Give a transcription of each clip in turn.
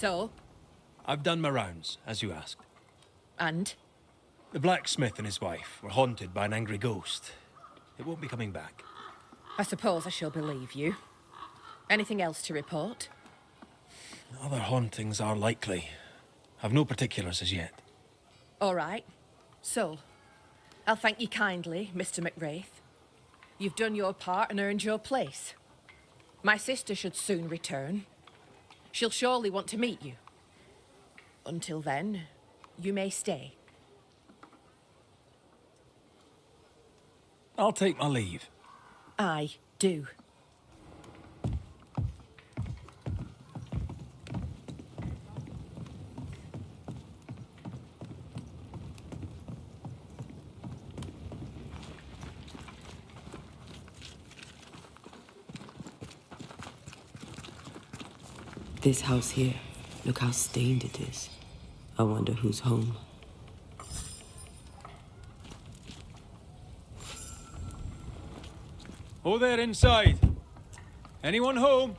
So? I've done my rounds, as you asked. And? The blacksmith and his wife were haunted by an angry ghost. It won't be coming back. I suppose I shall believe you. Anything else to report? Other hauntings are likely. I've no particulars as yet. All right. So, I'll thank you kindly, Mr. McWraith. You've done your part and earned your place. My sister should soon return. She'll surely want to meet you. Until then, you may stay. I'll take my leave. I do. This house here, look how stained it is. I wonder who's home. Oh, there inside. Anyone home?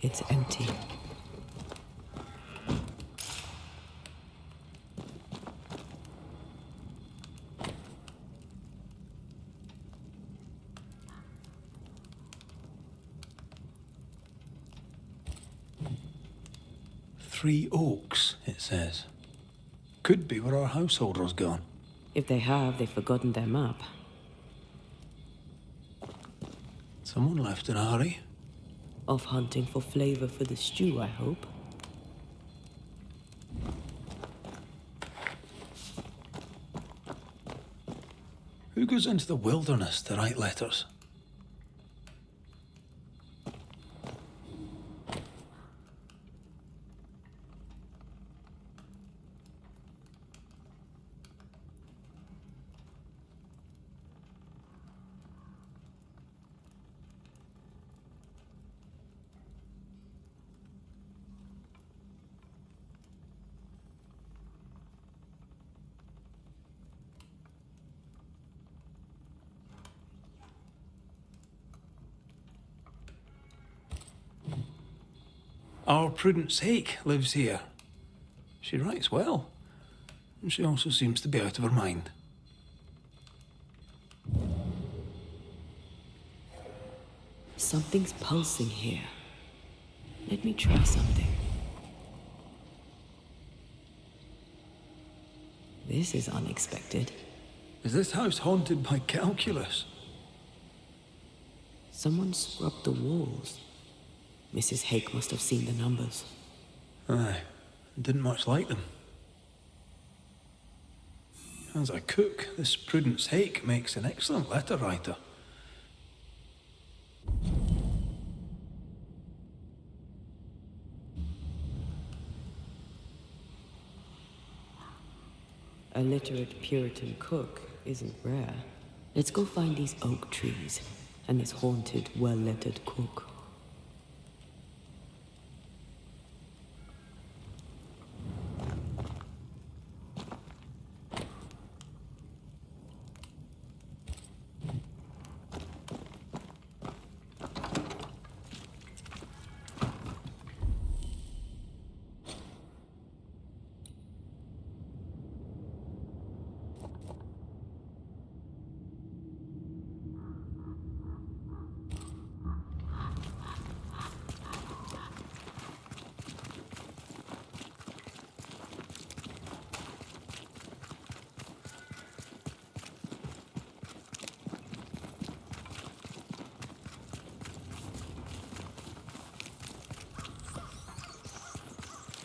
It's empty. Three Oaks, it says. Could be where our householder's gone. If they have, they've forgotten their map. Someone left in a hurry. Off hunting for flavor for the stew, I hope. Who goes into the wilderness to write letters? Our Prudence Hake lives here. She writes well. And she also seems to be out of her mind. Something's pulsing here. Let me try something. This is unexpected. Is this house haunted by calculus? Someone scrubbed the walls. Mrs. Hake must have seen the numbers. Aye, didn't much like them. As a cook, this Prudence Hake makes an excellent letter writer. A literate Puritan cook isn't rare. Let's go find these oak trees and this haunted, well-lettered cook.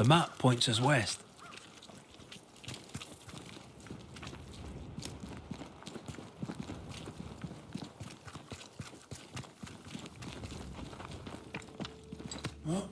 The map points us west. Oh.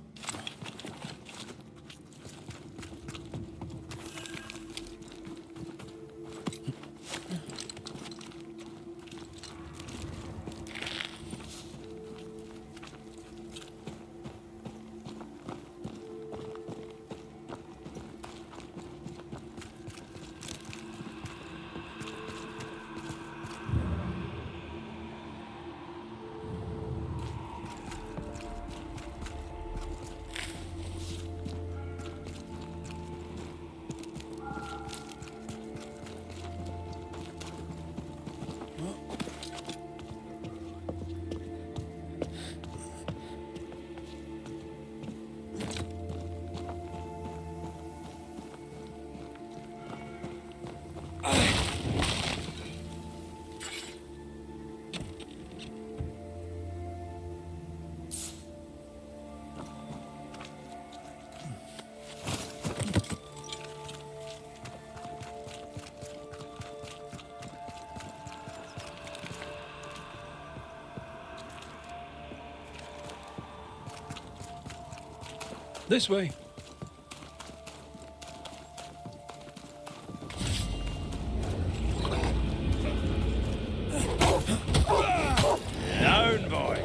This way. Down, boy.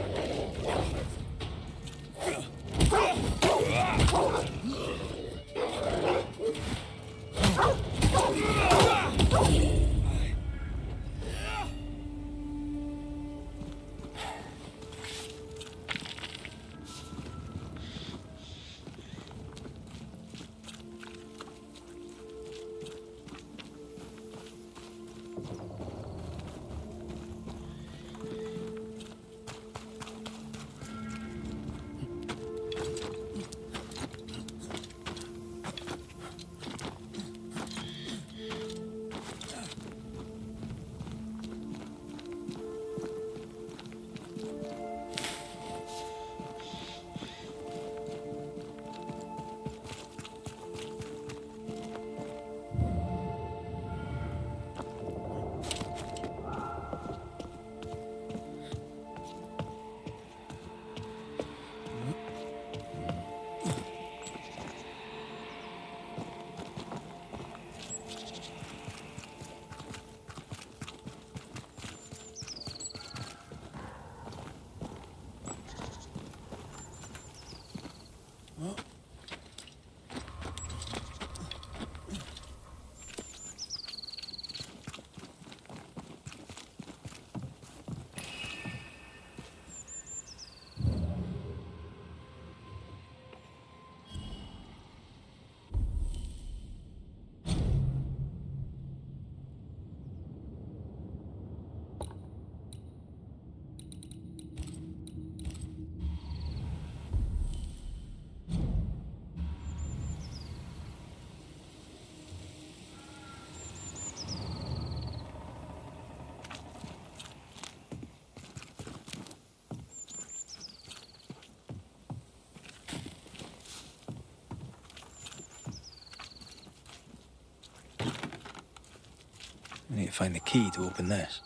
I need to find the key to open this.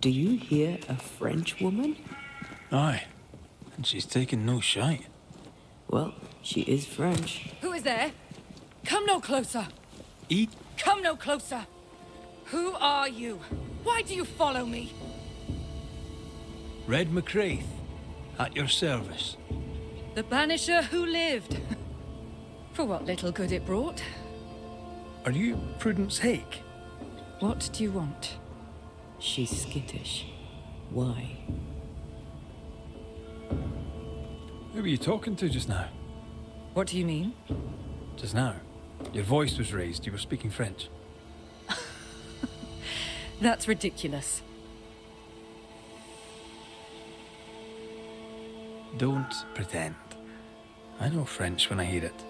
Do you hear a French woman? Aye, and she's taking no shite. Well, she is French. Who is there? Come no closer. Eat. Come no closer. Who are you? Why do you follow me? Red McCraith, at your service. The banisher who lived. For what little good it brought. Are you Prudence Hake? What do you want? She's skittish. Why? Who were you talking to just now? What do you mean? Just now. Your voice was raised. You were speaking French. That's ridiculous. Don't pretend. I know French when I hear it.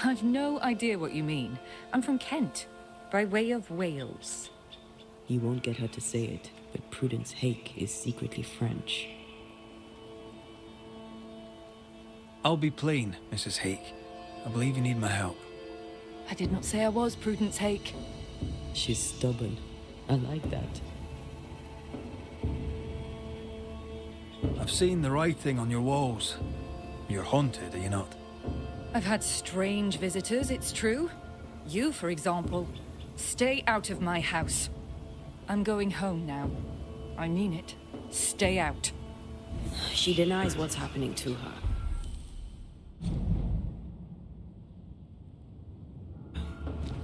I've no idea what you mean. I'm from Kent, by way of Wales. You won't get her to say it, but Prudence Hake is secretly French. I'll be plain, Mrs. Hake. I believe you need my help. I did not say I was Prudence Hake. She's stubborn. I like that. I've seen the writing on your walls. You're haunted, are you not? I've had strange visitors, it's true. You, for example. Stay out of my house. I'm going home now. I mean it. Stay out. She denies what's happening to her.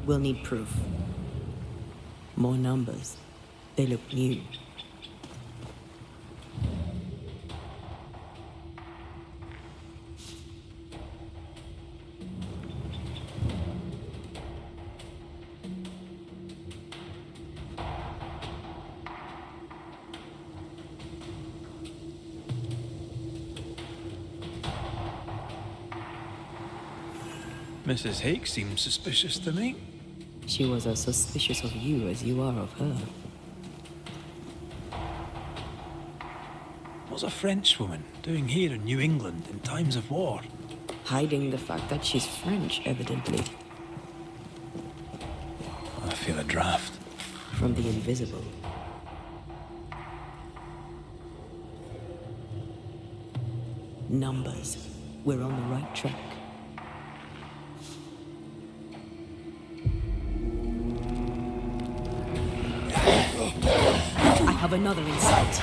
We'll need proof. More numbers. They look new. Mrs. Hake seems suspicious to me. She was as suspicious of you as you are of her. What's a Frenchwoman doing here in New England in times of war? Hiding the fact that she's French, evidently. I feel a draft. From the invisible. Numbers. We're on the right track. I have another in sight.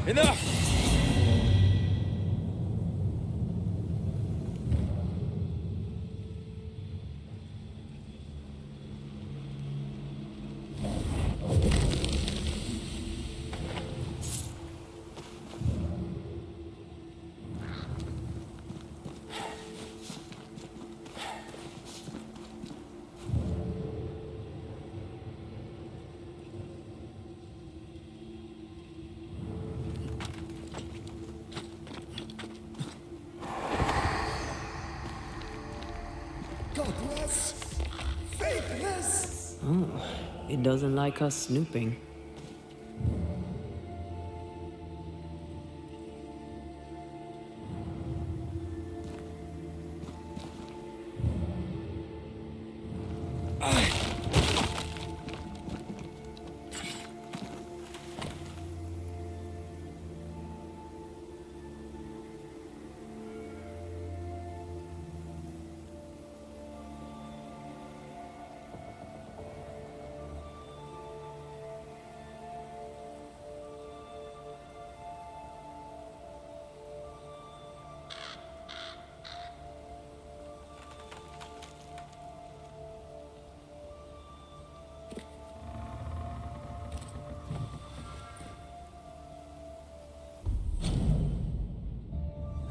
Enough! Godless! Faithless! Oh, it doesn't like us snooping.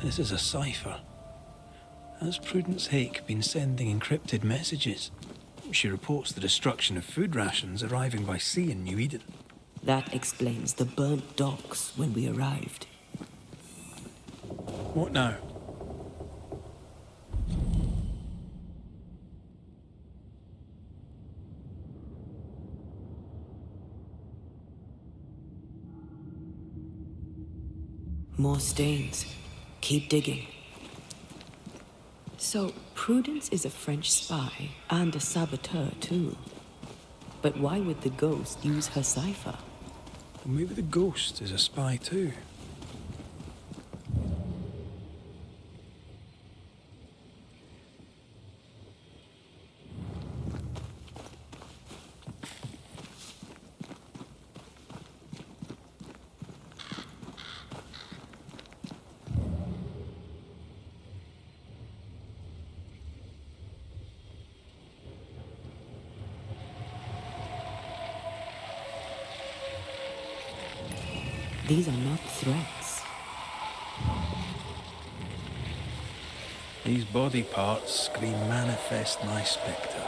This is a cipher. Has Prudence Hake been sending encrypted messages? She reports the destruction of food rations arriving by sea in New Eden. That explains the burnt docks when we arrived. What now? More stains. Keep digging. So, Prudence is a French spy and a saboteur, too. But why would the ghost use her cipher? Well, maybe the ghost is a spy too. These are not threats. These body parts scream manifest my spectre.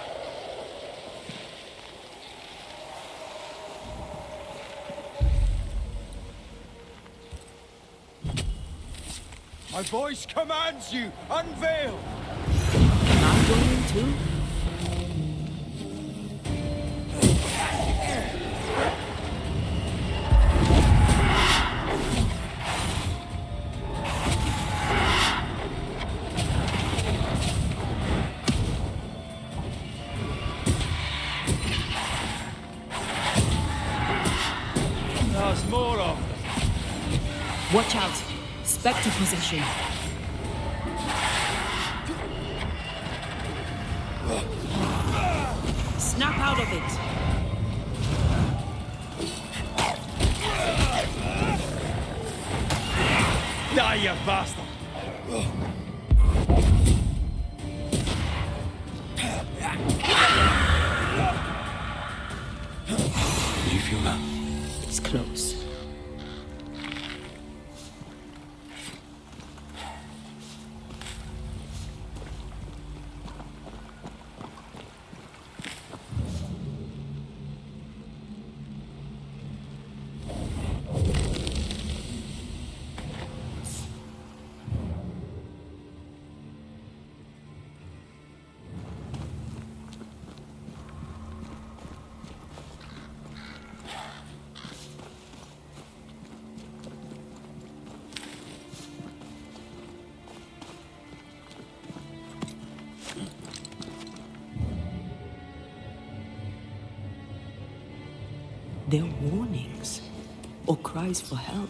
My voice commands you! Unveil! Am I going to? more of. Watch out! Spectre possession. Snap out of it! Die, you bastard! Did you feel that? It's close. They're warnings or cries for help.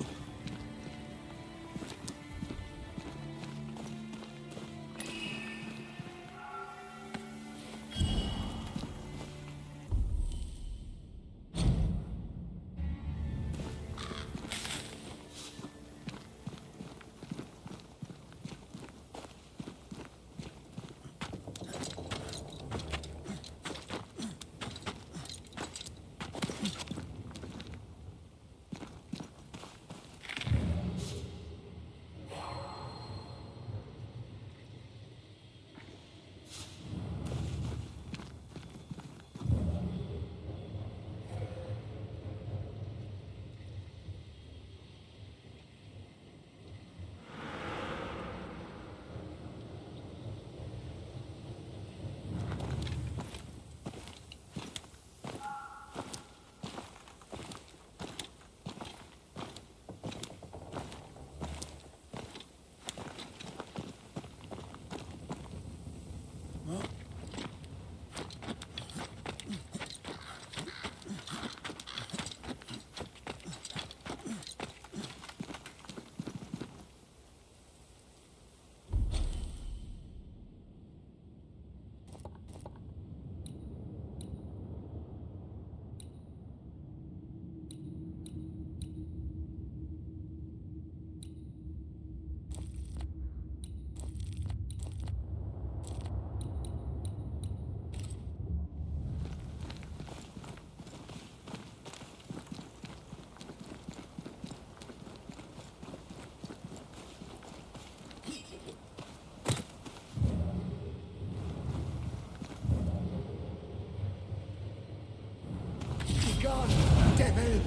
Gone, devil!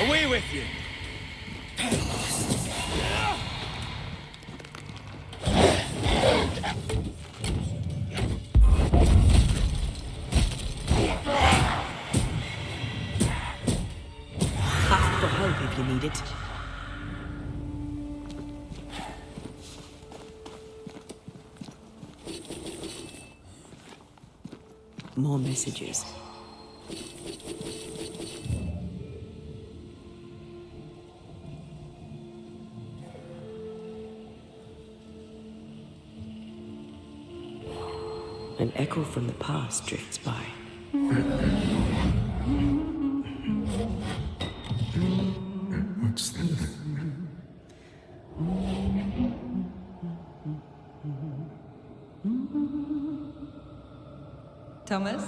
Away with you! Ask for help if you need it. More messages. An echo from the past drifts by. What's that? Thomas?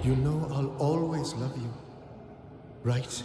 You know I'll always love you, right?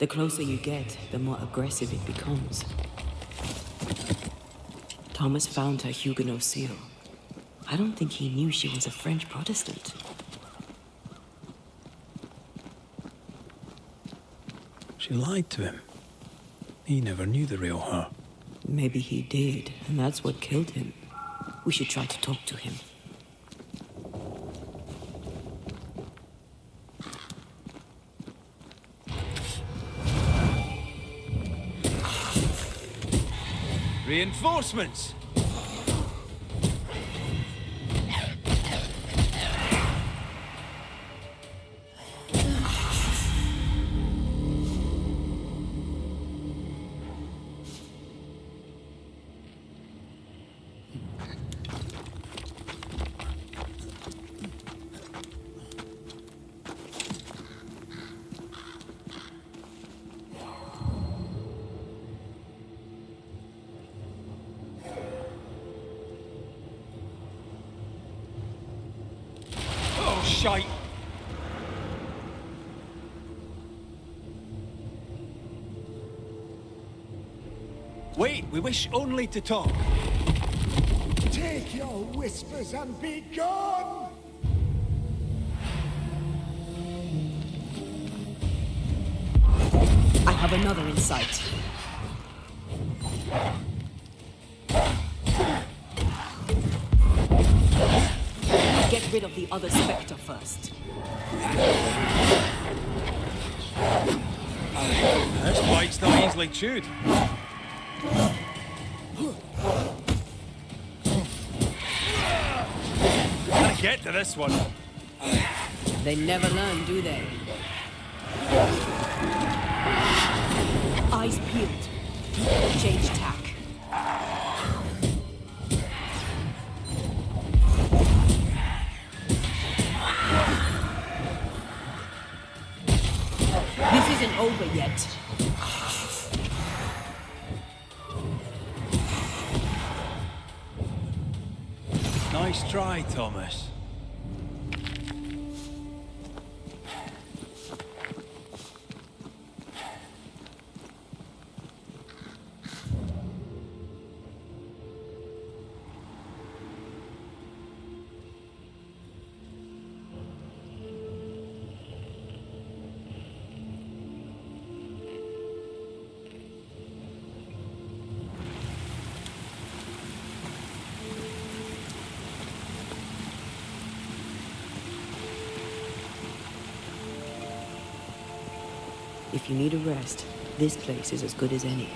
The closer you get, the more aggressive it becomes. Thomas found her Huguenot seal. I don't think he knew she was a French Protestant. She lied to him. He never knew the real her. Maybe he did, and that's what killed him. We should try to talk to him. Reinforcements! Oh, shite! Wait, we wish only to talk. Take your whispers and be gone! I have another in sight. Get rid of the other Spectre first. This bite's not easily chewed. Gotta get to this one. They never learn, do they? Eyes peeled. Change tack. This isn't over yet. Nice try, Thomas. If you need a rest, this place is as good as any.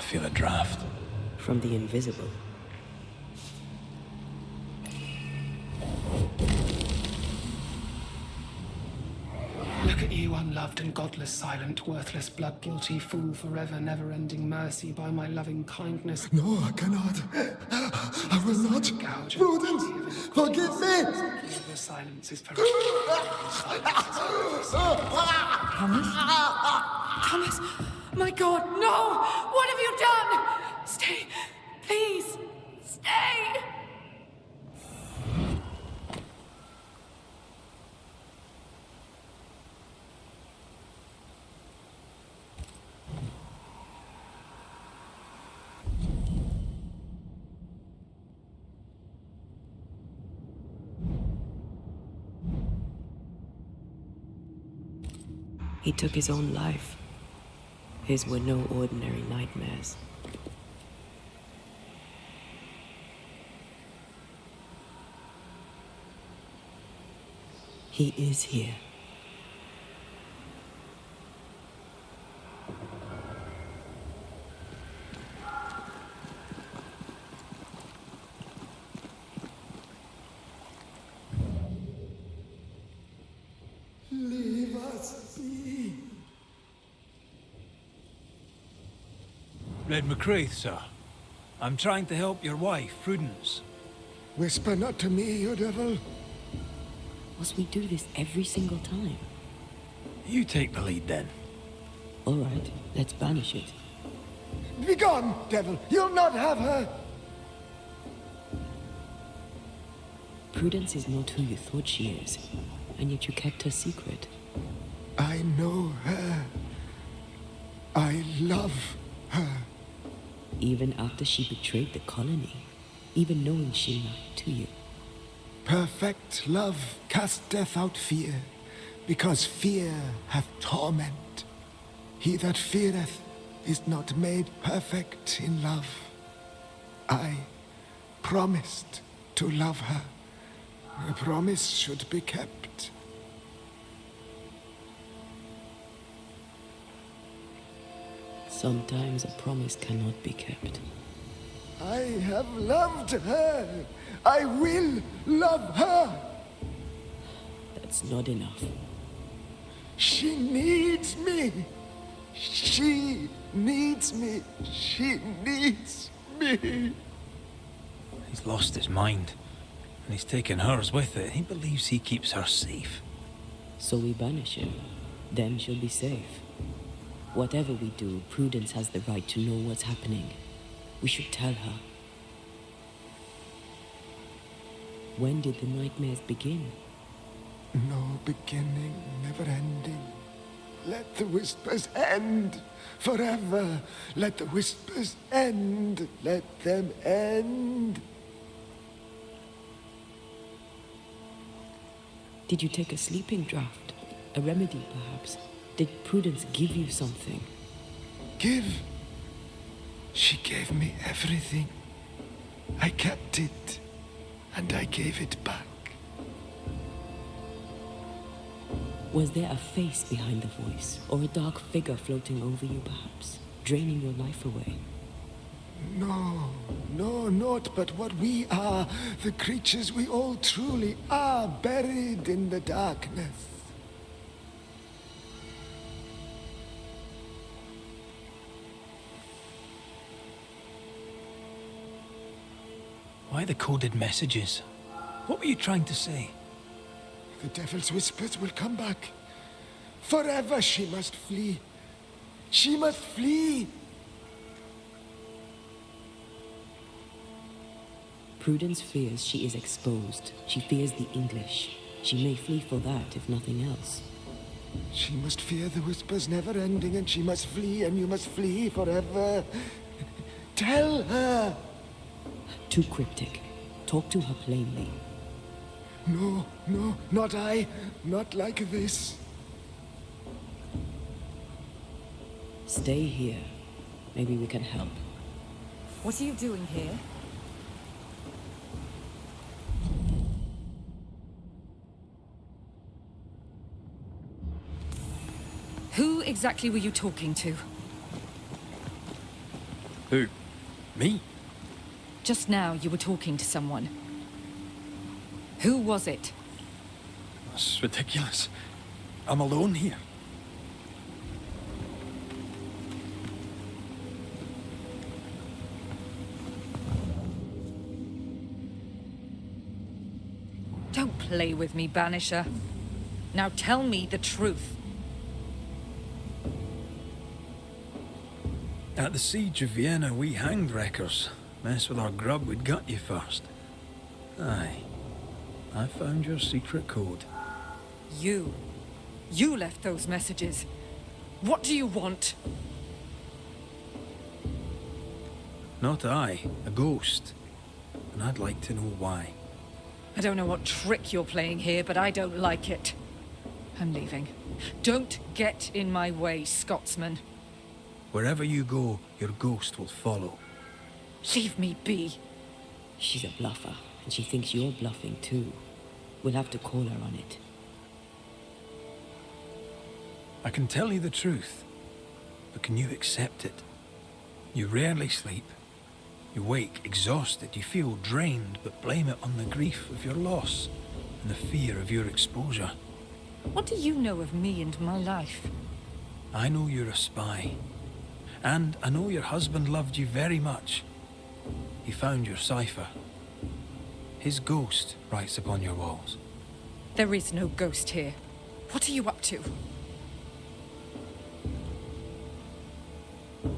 feel a draft. From the invisible. Look at you, unloved and godless, silent, worthless, blood-guilty fool, forever, never-ending mercy by my loving kindness. No, I cannot. I will not. Gouge Prudence, forgive me. The silence is forever. Thomas? Thomas! My God, no! What have you done? Stay! Please! Stay! He took his own life. His were no ordinary nightmares. He is here. Leave us be. Red McCraith, sir. I'm trying to help your wife, Prudence. Whisper not to me, you devil. Must we do this every single time? You take the lead then. All right, let's banish it. Begone, devil. You'll not have her. Prudence is not who you thought she is, and yet you kept her secret. I know her. I love her. Even after she betrayed the colony, even knowing she lied to you. Perfect love casteth out fear, because fear hath torment. He that feareth is not made perfect in love. I promised to love her. A promise should be kept. Sometimes a promise cannot be kept. I have loved her. I will love her. That's not enough. She needs me. She needs me. She needs me. He's lost his mind, and he's taken hers with it. He believes he keeps her safe. So we banish him. Then she'll be safe. Whatever we do, Prudence has the right to know what's happening. We should tell her. When did the nightmares begin? No beginning, never ending. Let the whispers end forever. Let the whispers end. Let them end. Did you take a sleeping draught? A remedy, perhaps? Did Prudence give you something? Give. She gave me everything. I kept it, and I gave it back. Was there a face behind the voice, or a dark figure floating over you, perhaps, draining your life away? No, not but what we are, the creatures we all truly are, buried in the darkness. Why the coded messages? What were you trying to say? The devil's whispers will come back. Forever she must flee. She must flee. Prudence fears she is exposed. She fears the English. She may flee for that, if nothing else. She must fear the whispers never ending, and she must flee, and you must flee forever. Tell her. Too cryptic. Talk to her plainly. No, not I. Not like this. Stay here. Maybe we can help. What are you doing here? Who exactly were you talking to? Who? Me? Just now you were talking to someone. Who was it? That's ridiculous. I'm alone here. Don't play with me, Banisher. Now tell me the truth. At the siege of Vienna, we hanged wreckers. Mess with our grub, we'd gut you first. Aye. I found your secret code. You left those messages. What do you want? Not I, a ghost. And I'd like to know why. I don't know what trick you're playing here, but I don't like it. I'm leaving. Don't get in my way, Scotsman. Wherever you go, your ghost will follow. Leave me be. She's a bluffer, and she thinks you're bluffing too. We'll have to call her on it. I can tell you the truth, but can you accept it? You rarely sleep. You wake exhausted, you feel drained, but blame it on the grief of your loss and the fear of your exposure. What do you know of me and my life? I know you're a spy. And I know your husband loved you very much. He found your cipher. His ghost writes upon your walls. There is no ghost here. What are you up to?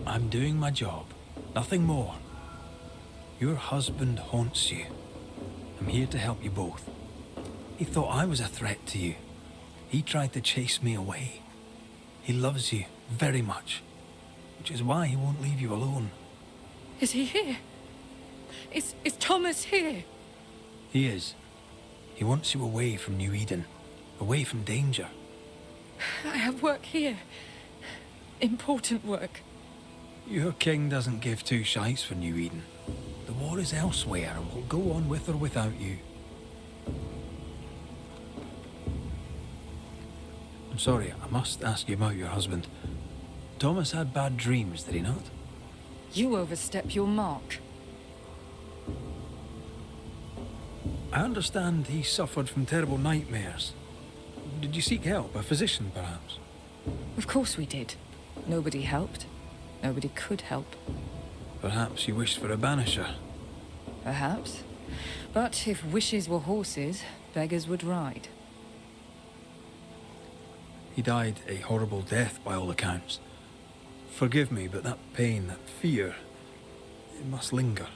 I'm doing my job. Nothing more. Your husband haunts you. I'm here to help you both. He thought I was a threat to you. He tried to chase me away. He loves you very much, which is why he won't leave you alone. Is he here? Is Thomas here? He is. He wants you away from New Eden, away from danger. I have work here. Important work. Your king doesn't give two shites for New Eden. The war is elsewhere and will go on with or without you. I'm sorry, I must ask you about your husband. Thomas had bad dreams, did he not? You overstep your mark. I understand he suffered from terrible nightmares. Did you seek help? A physician, perhaps? Of course we did. Nobody helped. Nobody could help. Perhaps you wished for a banisher. Perhaps. But if wishes were horses, beggars would ride. He died a horrible death by all accounts. Forgive me, but that pain, that fear, it must linger.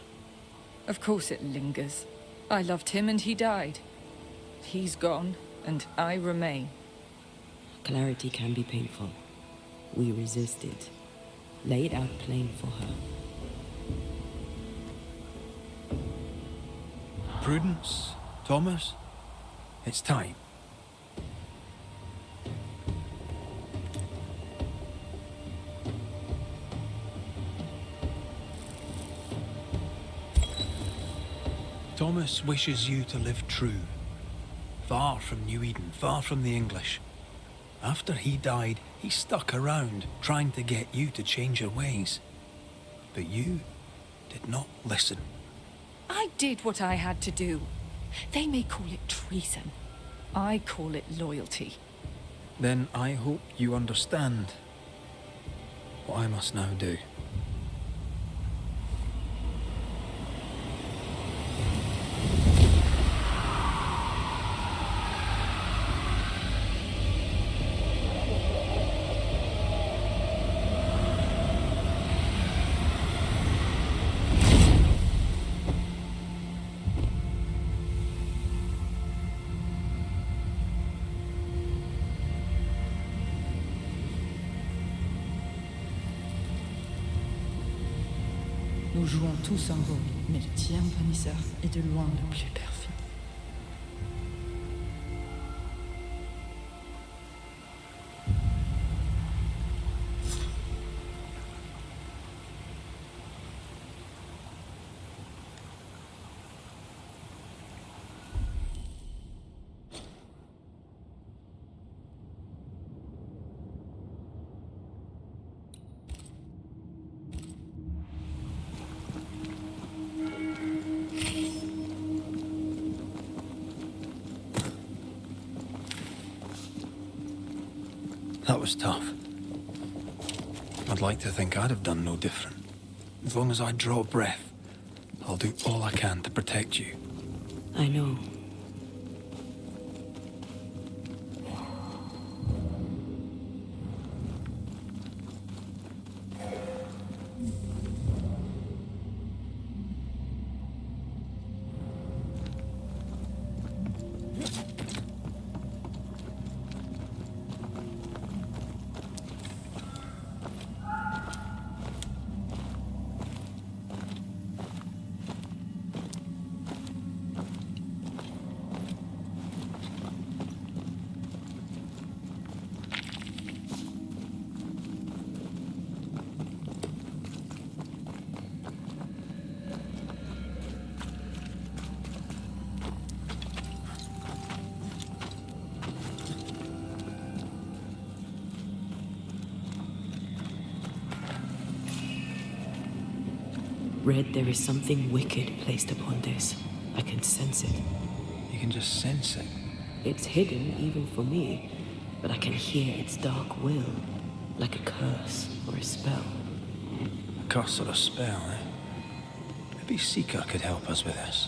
Of course it lingers. I loved him and he died. He's gone, and I remain. Clarity can be painful. We resisted. Lay it out plain for her. Prudence, Thomas, it's time. Thomas wishes you to live true. Far from New Eden, far from the English. After he died, he stuck around, trying to get you to change your ways. But you did not listen. I did what I had to do. They may call it treason. I call it loyalty. Then I hope you understand what I must now do. Nous jouons tous un rôle, mais le tien, Banishers, est de loin le plus perfide. That was tough. I'd like to think I'd have done no different. As long as I draw breath, I'll do all I can to protect you. I know. Red, there is something wicked placed upon this. I can sense it. You can just sense it. It's hidden even for me, but I can hear its dark will, like a curse or a spell. A curse or a spell, eh? Maybe Seeker could help us with this.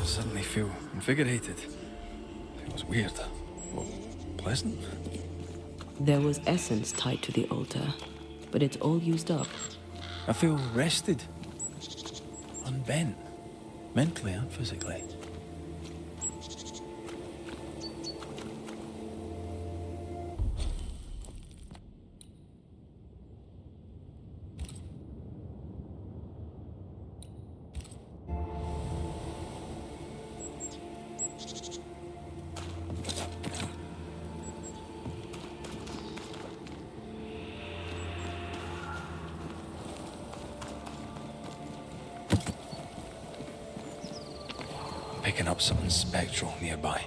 Suddenly feel invigorated. Feels weird. Well, pleasant? There was essence tied to the altar, but it's all used up. I feel rested. Unbent. Mentally and physically. Picking up something spectral nearby.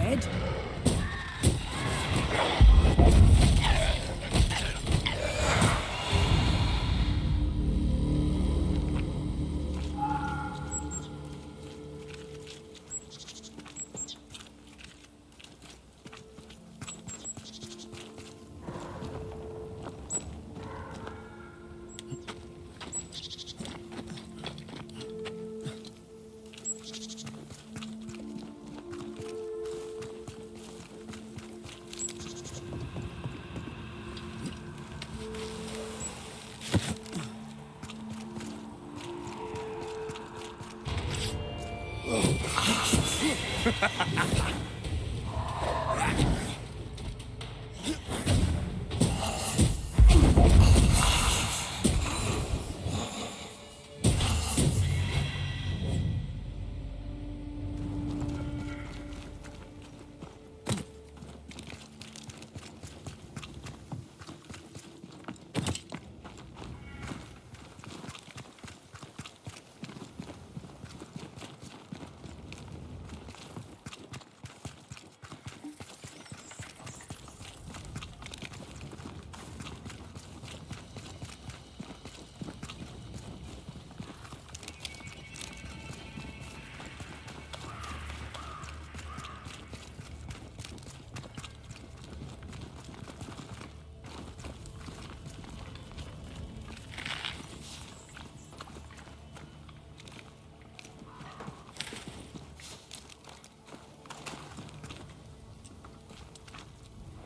Red?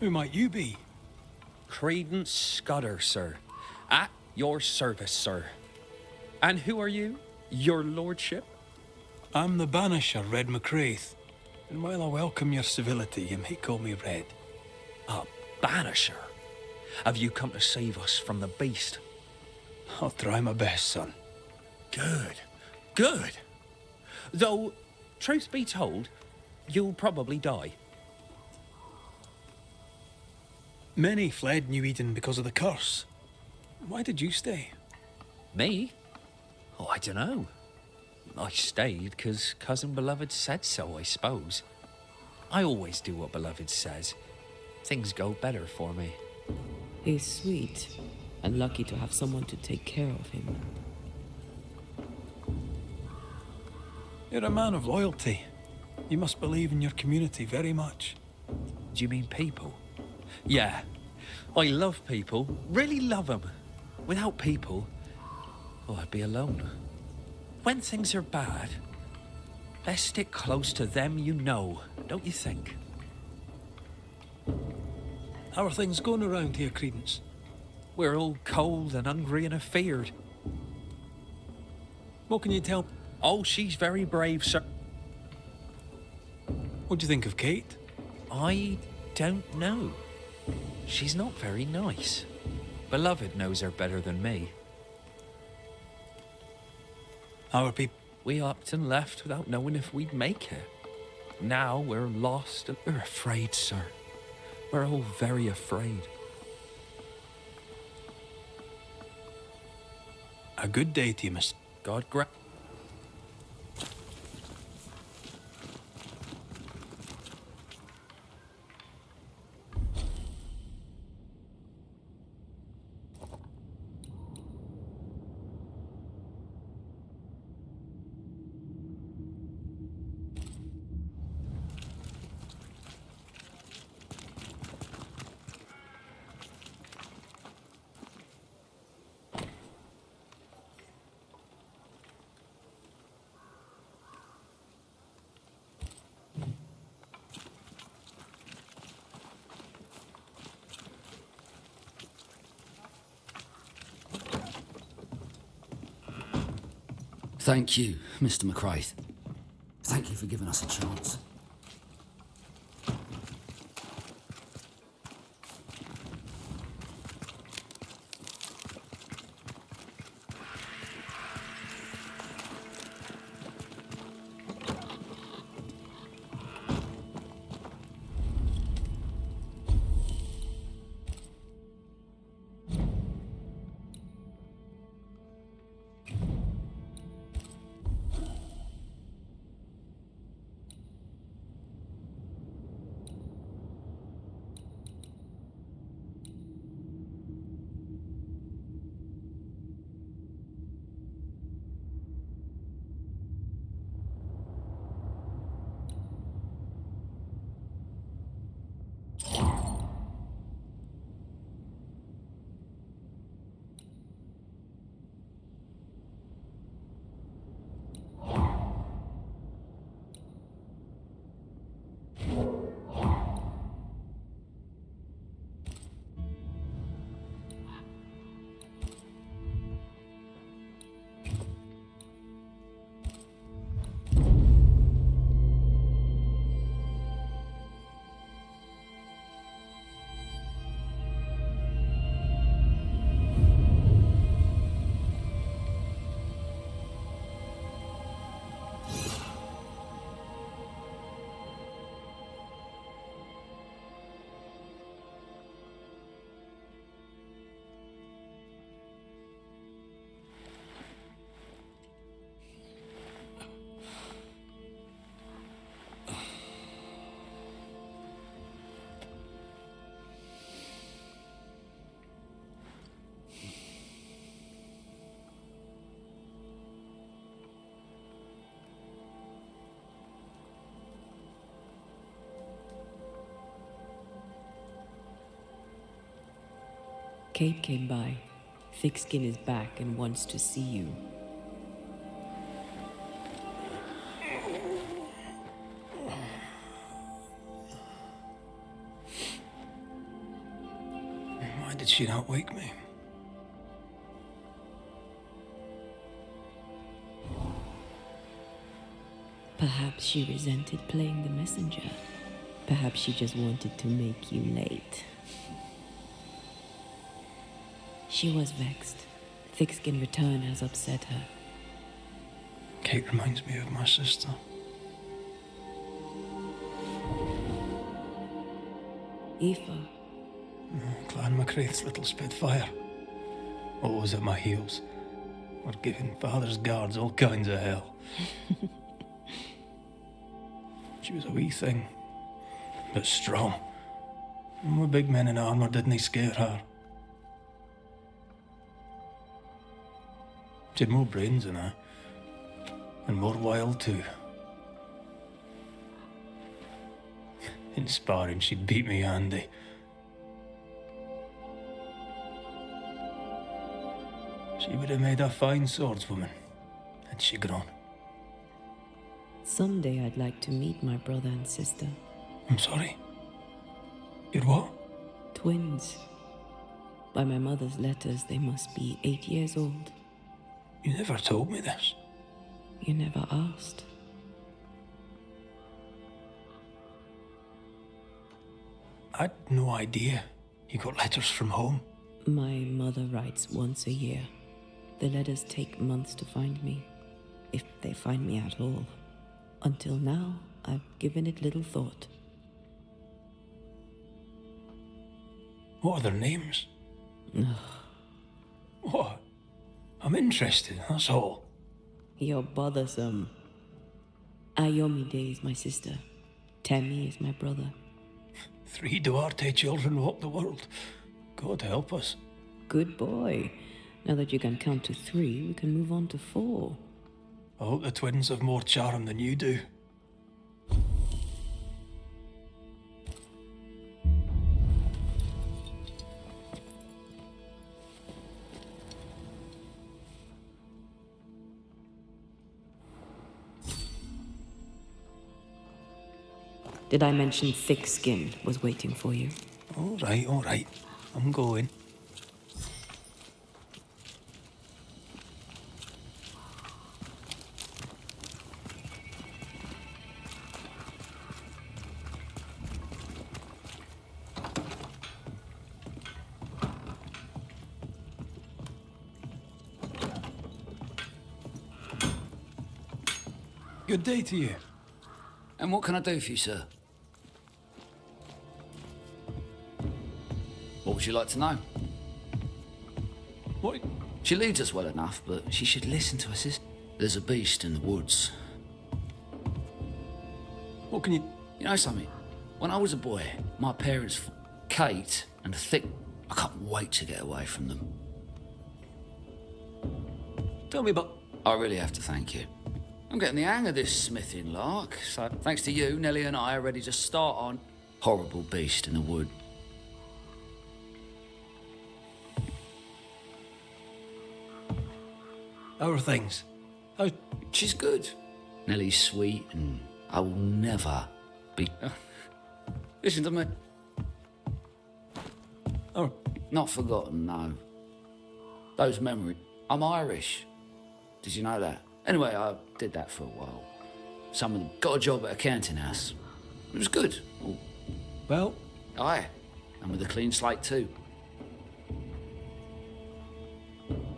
Who might you be? Credence Scudder, sir. At your service, sir. And who are you? Your lordship? I'm the Banisher, Red McCraith. And while I welcome your civility, you may call me Red. A banisher? Have you come to save us from the beast? I'll try my best, son. Good. Good. Though, truth be told, you'll probably die. Many fled New Eden because of the curse. Why did you stay? Me? Oh, I dunno. I stayed because Cousin Beloved said so, I suppose. I always do what Beloved says. Things go better for me. He's sweet, and lucky to have someone to take care of him. You're a man of loyalty. You must believe in your community very much. Do you mean people? Yeah. I love people. Really love them. Without people, I'd be alone. When things are bad, best stick close to them you know, don't you think? How are things going around here, Credence? We're all cold and hungry and afeared. What can you tell? Oh, she's very brave, sir. What do you think of Kate? I don't know. She's not very nice. Beloved knows her better than me. How are people? We upped and left without knowing if we'd make it. Now we're lost and we're afraid, sir. We're all very afraid. A good day to you, Miss. God grant. Thank you, Mr. McCraith. Thank you for giving us a chance. Kate came by. Thickskin is back and wants to see you. Why did she not wake me? Perhaps she resented playing the messenger. Perhaps she just wanted to make you late. She was vexed. Thickskin return has upset her. Kate reminds me of my sister. Aoife. Clan MacRaith's little Spitfire. Always at my heels. Or giving father's guards all kinds of hell. She was a wee thing, but strong. And we big men in armour didn't scare her. She had more brains than I, and more wild too. In sparring, she'd beat me handy. She would have made a fine swordswoman, had she grown. Someday I'd like to meet my brother and sister. I'm sorry. You're what? Twins. By my mother's letters, they must be 8 years old. You never told me this. You never asked. I'd no idea you got letters from home. My mother writes once a year. The letters take months to find me, if they find me at all. Until now, I've given it little thought. What are their names? What? I'm interested, that's all. You're bothersome. Ayomide is my sister. Tammy is my brother. 3 Duarte children walk the world. God help us. Good boy. Now that you can count to 3, we can move on to 4. I hope the twins have more charm than you do. Did I mention Thickskin was waiting for you? All right. I'm going. Good day to you. And what can I do for you, sir? What would you like to know? What? She leads us well enough, but she should listen to her sister. There's a beast in the woods. What can you... You know something? When I was a boy, my parents, Kate and Thick, I can't wait to get away from them. Tell me about... I really have to thank you. I'm getting the hang of this smithing lark, so thanks to you, Nellie and I are ready to start on horrible beast in the wood. How are things? How... She's good. Nellie's sweet, and I will never be... Listen to me. Oh. Not forgotten, no. Those memories. I'm Irish. Did you know that? Anyway, I did that for a while. Some of them got a job at a counting house. It was good. Well... Aye. And with a clean slate, too.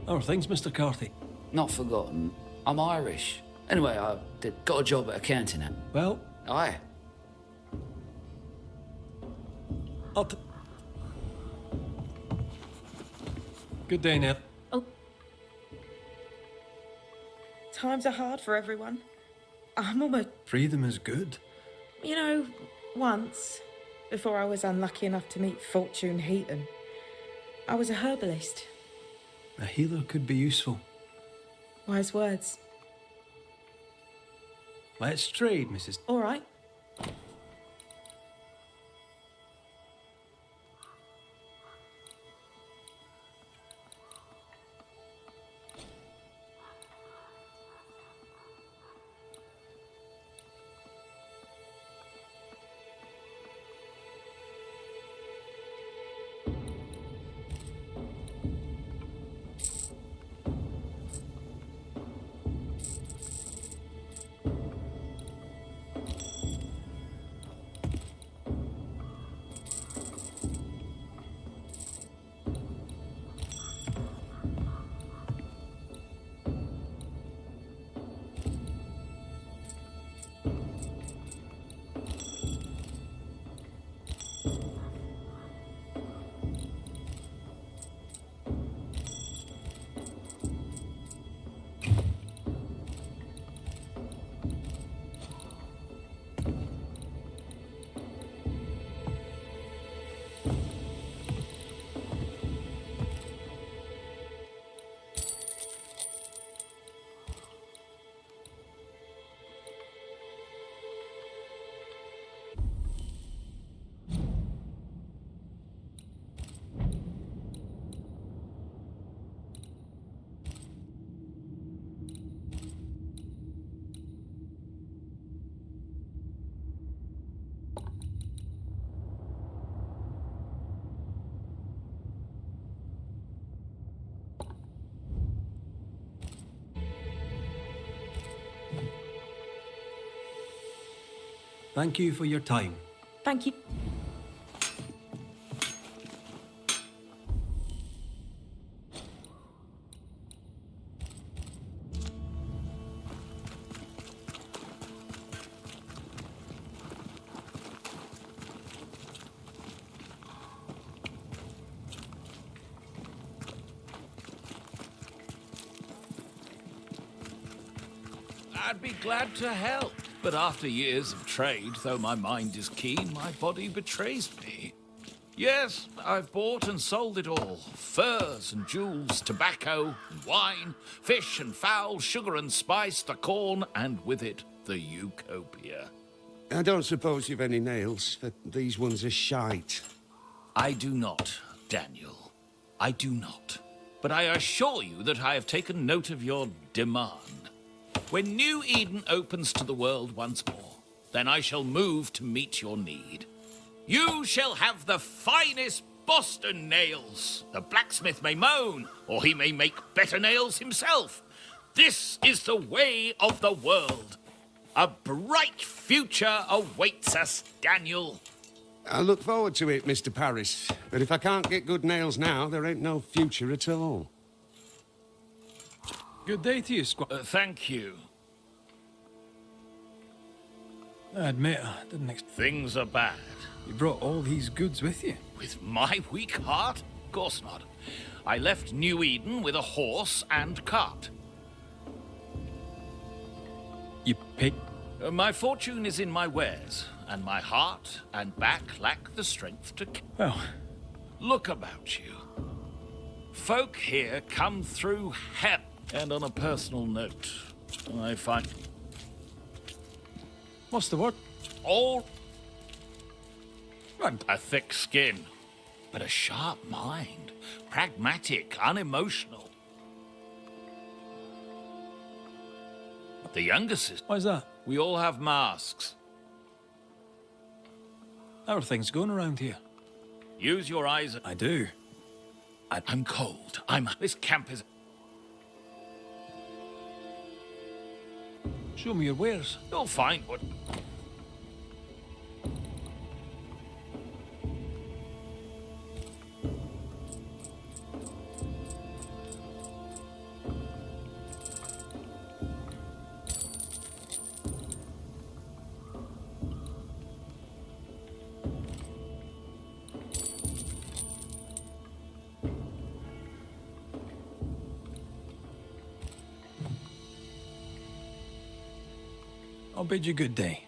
How are things, Mr. Carthy? Not forgotten. I'm Irish. Anyway, I got a job at a counting house. Well... Aye. Up. Good day, Ned. Oh. Times are hard for everyone. I'm almost... Freedom is good. You know, once, before I was unlucky enough to meet Fortune Heaton, I was a herbalist. A healer could be useful. Wise words. Let's trade, Mrs. All right. Thank you for your time. Thank you. I'd be glad to help, but after years of trade, though my mind is keen, my body betrays me. Yes, I've bought and sold it all. Furs and jewels, tobacco and wine, fish and fowl, sugar and spice, the corn, and with it, the eucopia. I don't suppose you've any nails, but these ones are shite. I do not, Daniel. I do not. But I assure you that I have taken note of your demand. When New Eden opens to the world once more, then I shall move to meet your need. You shall have the finest Boston nails. The blacksmith may moan, or he may make better nails himself. This is the way of the world. A bright future awaits us, Daniel. I look forward to it, Mr. Paris. But if I can't get good nails now, there ain't no future at all. Good day to you, Squire. Thank you. I admit, I didn't expect... Things are bad. You brought all these goods with you? With my weak heart? Of course not. I left New Eden with a horse and cart. You paid... My fortune is in my wares, and my heart and back lack the strength to... Well... Look about you. Folk here come through hell. And on a personal note, I find... What's the word? All... A thick skin, but a sharp mind. Pragmatic, unemotional. The younger sister... Why's that? We all have masks. How are things going around here? Use your eyes... I do. I'm cold. This camp is... Show me your wares. You'll find what... I'll bid you good day.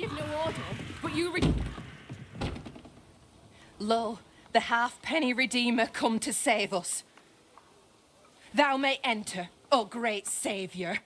give no order, but you Lo, the halfpenny Redeemer come to save us. Thou may enter, O great Saviour.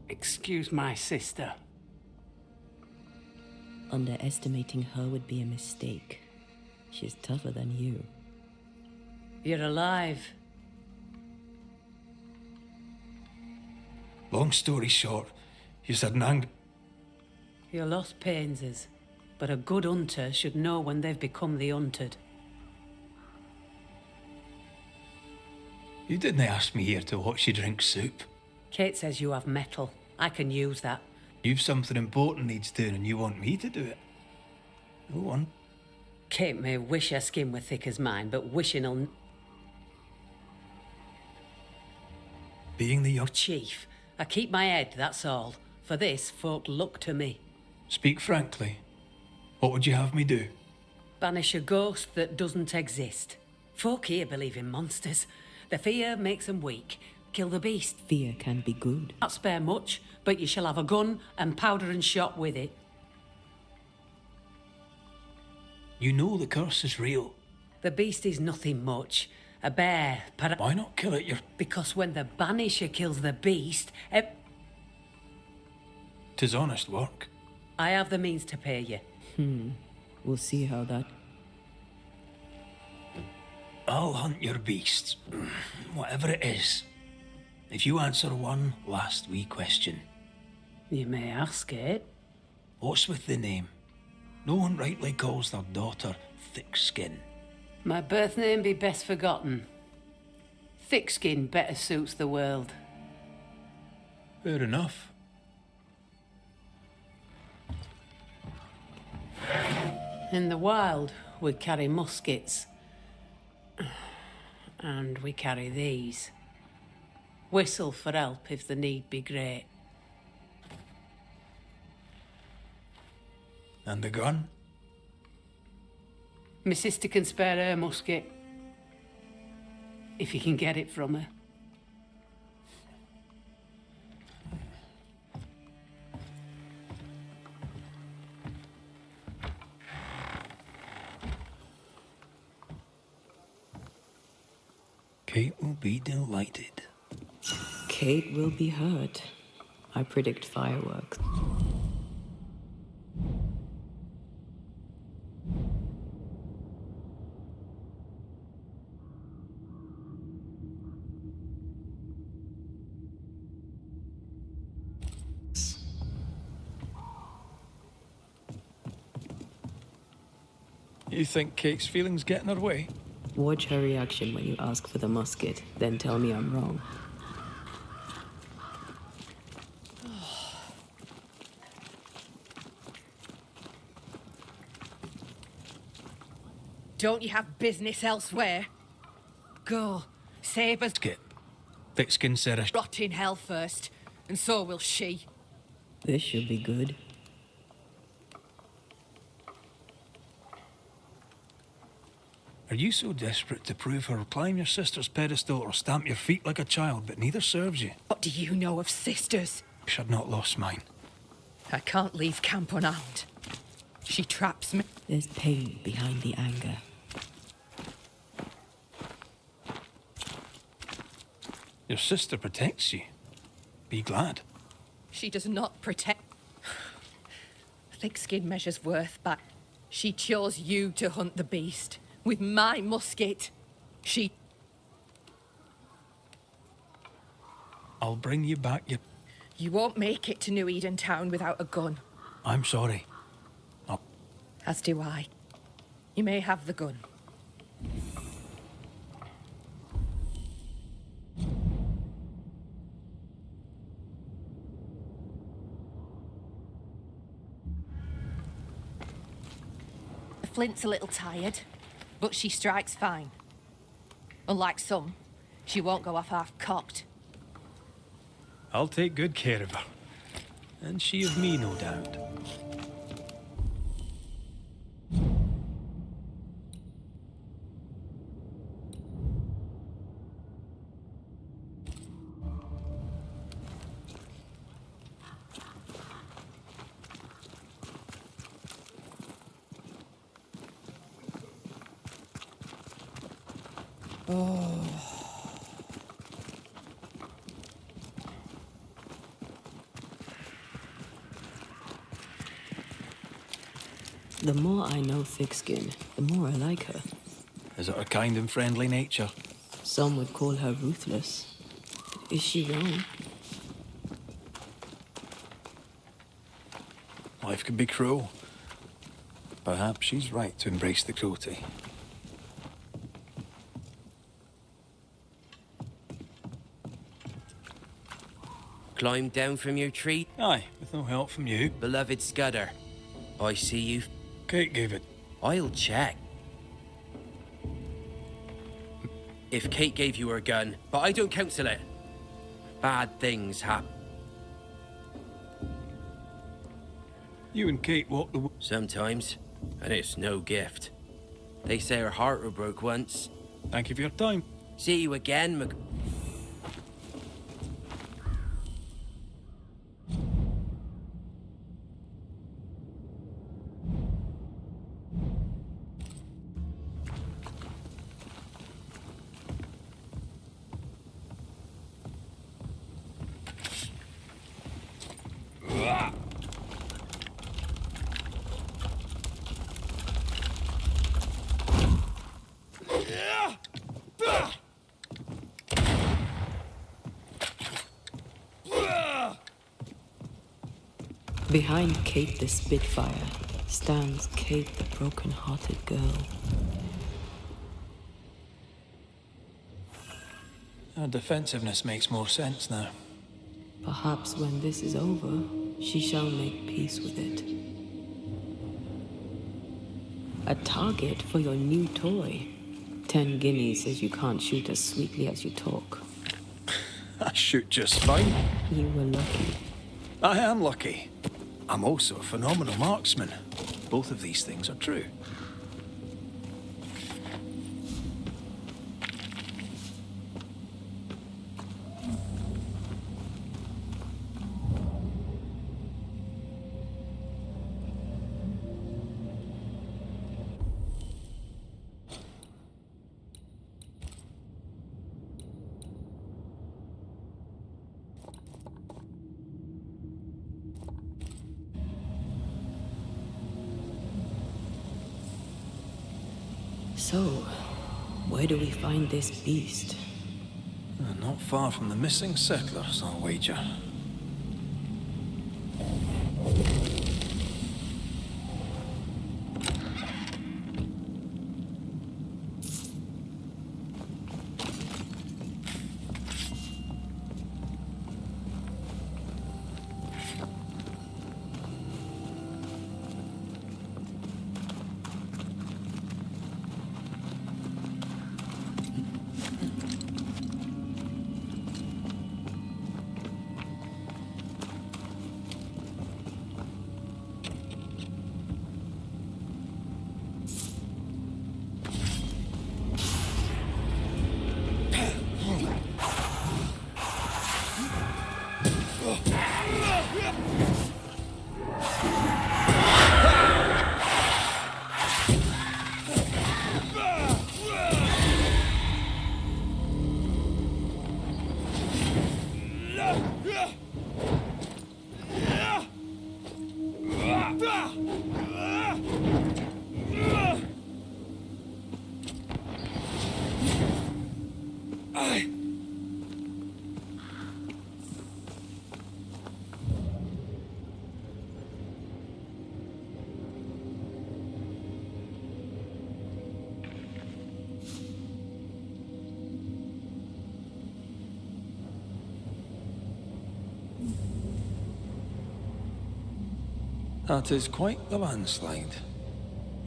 Excuse my sister. Underestimating her would be a mistake. She's tougher than you. You're alive. Long story short, you said an Your lost pains us, but a good hunter should know when they've become the hunted. You didn't ask me here to watch you drink soup. Kate says you have metal. I can use that. You've something important needs doing and you want me to do it. Go on. Kate may wish her skin were thick as mine, but wishing'll... Being the young chief, I keep my head, that's all. For this, folk look to me. Speak frankly. What would you have me do? Banish a ghost that doesn't exist. Folk here believe in monsters. The fear makes them weak. Kill the beast. Fear can be good. Not spare much, but you shall have a gun and powder and shot with it. You know the curse is real. The beast is nothing much. A bear, Why not kill it? Because when the Banisher kills the beast... 'Tis honest work. I have the means to pay you. We'll see how that... I'll hunt your beast. Whatever it is. If you answer one last wee question. You may ask it. What's with the name? No one rightly calls their daughter Thickskin. My birth name be best forgotten. Thick skin better suits the world. Fair enough. In the wild, we carry muskets. And we carry these. Whistle for help if the need be great. And the gun? My sister can spare her musket. If you can get it from her. Kate will be delighted. Kate will be hurt. I predict fireworks. You think Kate's feelings get in her way? Watch her reaction when you ask for the musket, then tell me I'm wrong. Don't you have business elsewhere? Go. Sabres Get. Thickskin said a rot in hell first, and so will she. This should be good. Are you so desperate to prove her climb your sister's pedestal or stamp your feet like a child, but neither serves you? What do you know of sisters? Wish I'd not lost mine. I can't leave camp unarmed. She traps me. There's pain behind the anger. Your sister protects you. Be glad. She does not protect... Thick skin measures worth, but she chose you to hunt the beast. With my musket. She... I'll bring you back your... You won't make it to New Eden Town without a gun. I'm sorry. As do I. You may have the gun. Flint's a little tired, but she strikes fine. Unlike some, she won't go off half-cocked. I'll take good care of her. And she of me, no doubt. The more I know Thickskin, the more I like her. Is it her kind and friendly nature? Some would call her ruthless. Is she wrong? Life can be cruel. Perhaps she's right to embrace the cruelty. Climbed down from your tree? Aye, with no help from you. Beloved Scudder, I see you. Kate gave it. I'll check. If Kate gave you her gun, but I don't counsel it. Bad things happen. You and Kate walk the... Sometimes, and it's no gift. They say her heart were broke once. Thank you for your time. See you again, Behind Kate the Spitfire stands Kate the broken-hearted girl. Her defensiveness makes more sense now. Perhaps when this is over, she shall make peace with it. A target for your new toy. 10 guineas says you can't shoot as sweetly as you talk. I shoot just fine. You were lucky. I am lucky. I'm also a phenomenal marksman. Both of these things are true. So, where do we find this beast? Not far from the missing settlers, I'll wager. That is quite the landslide.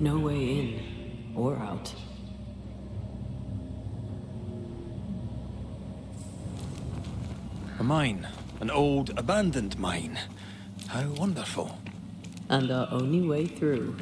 No way in or out. A mine. An old, abandoned mine. How wonderful. And our only way through.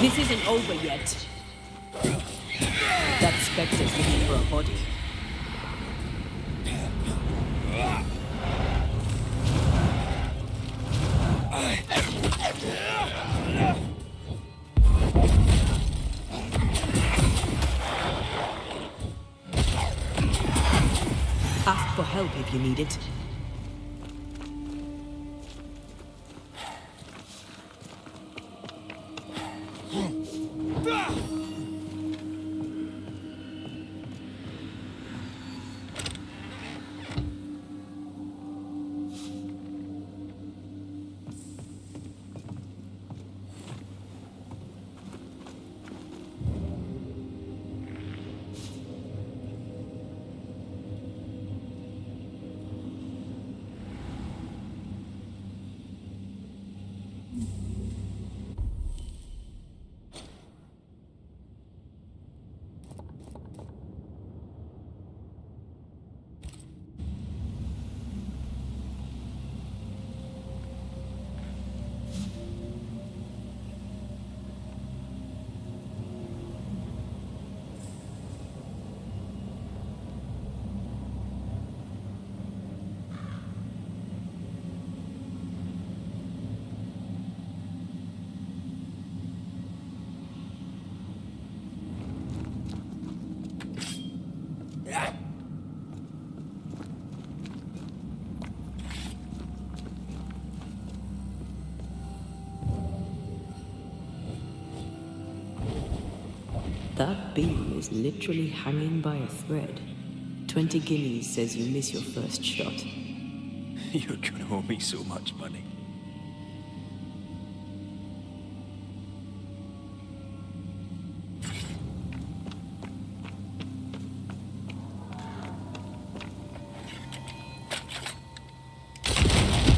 This isn't over yet. That Spectre's looking for a body. Ask for help if you need it. That beam is literally hanging by a thread. 20 guineas says you miss your first shot. You're gonna owe me so much money.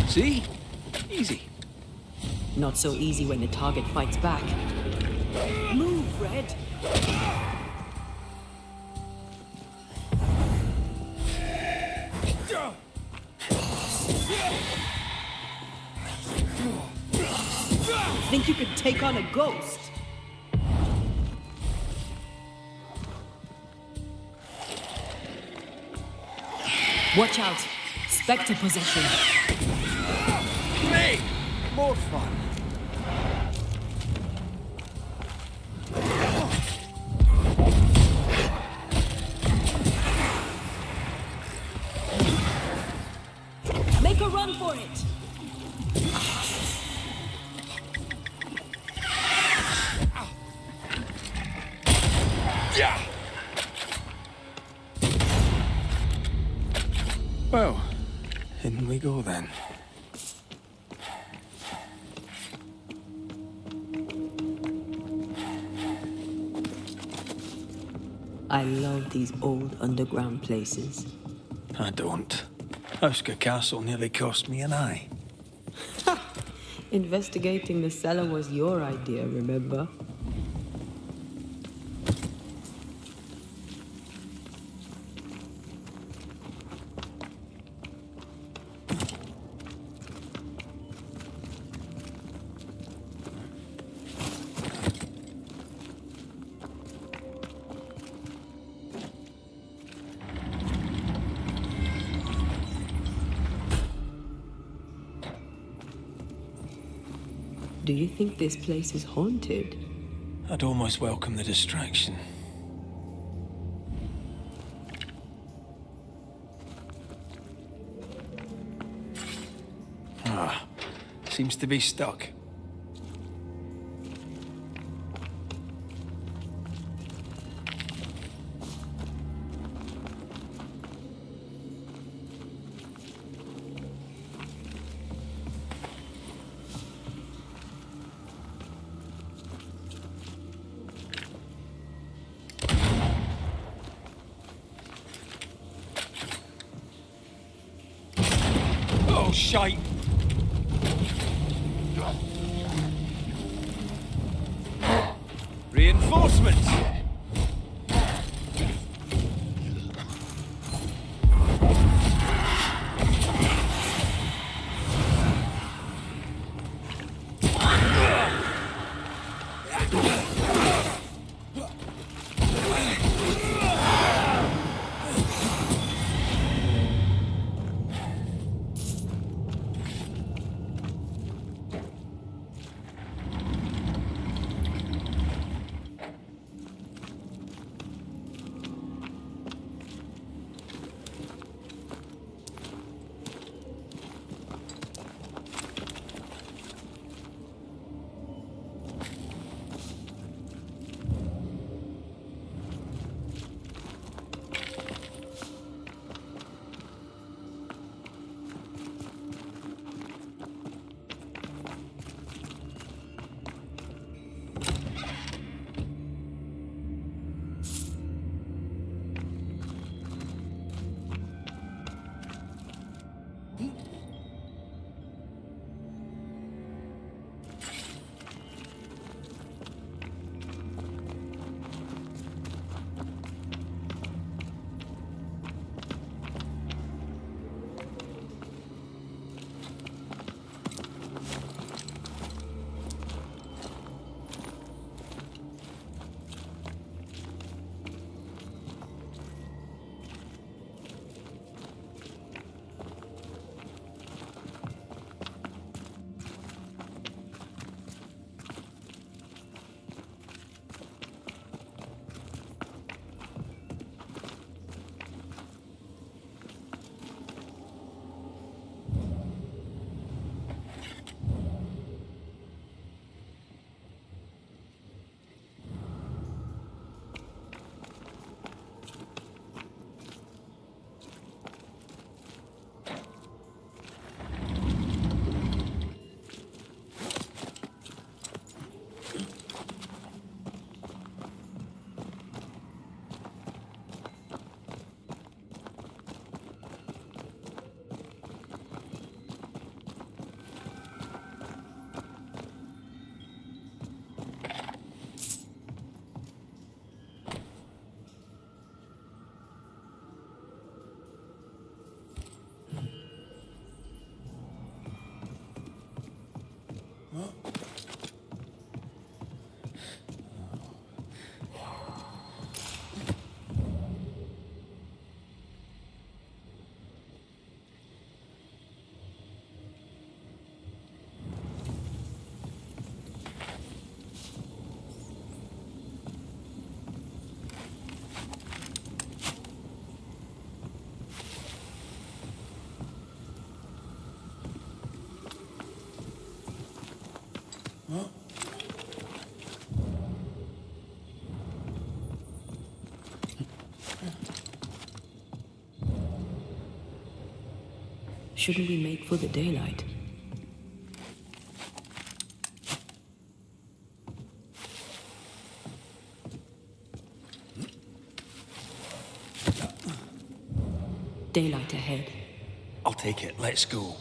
See? Easy. Not so easy when the target fights back. Move, Red! Think you could take on a ghost? Watch out! Spectre possession. Great! More fun. Make a run for it! Well, in we go then. I love these old underground places. I don't. Uska Castle nearly cost me an eye. Investigating the cellar was your idea, remember? Do you think this place is haunted? I'd almost welcome the distraction. Seems to be stuck. shite. Reinforcements! Shouldn't we make for the daylight? Daylight ahead. I'll take it. Let's go.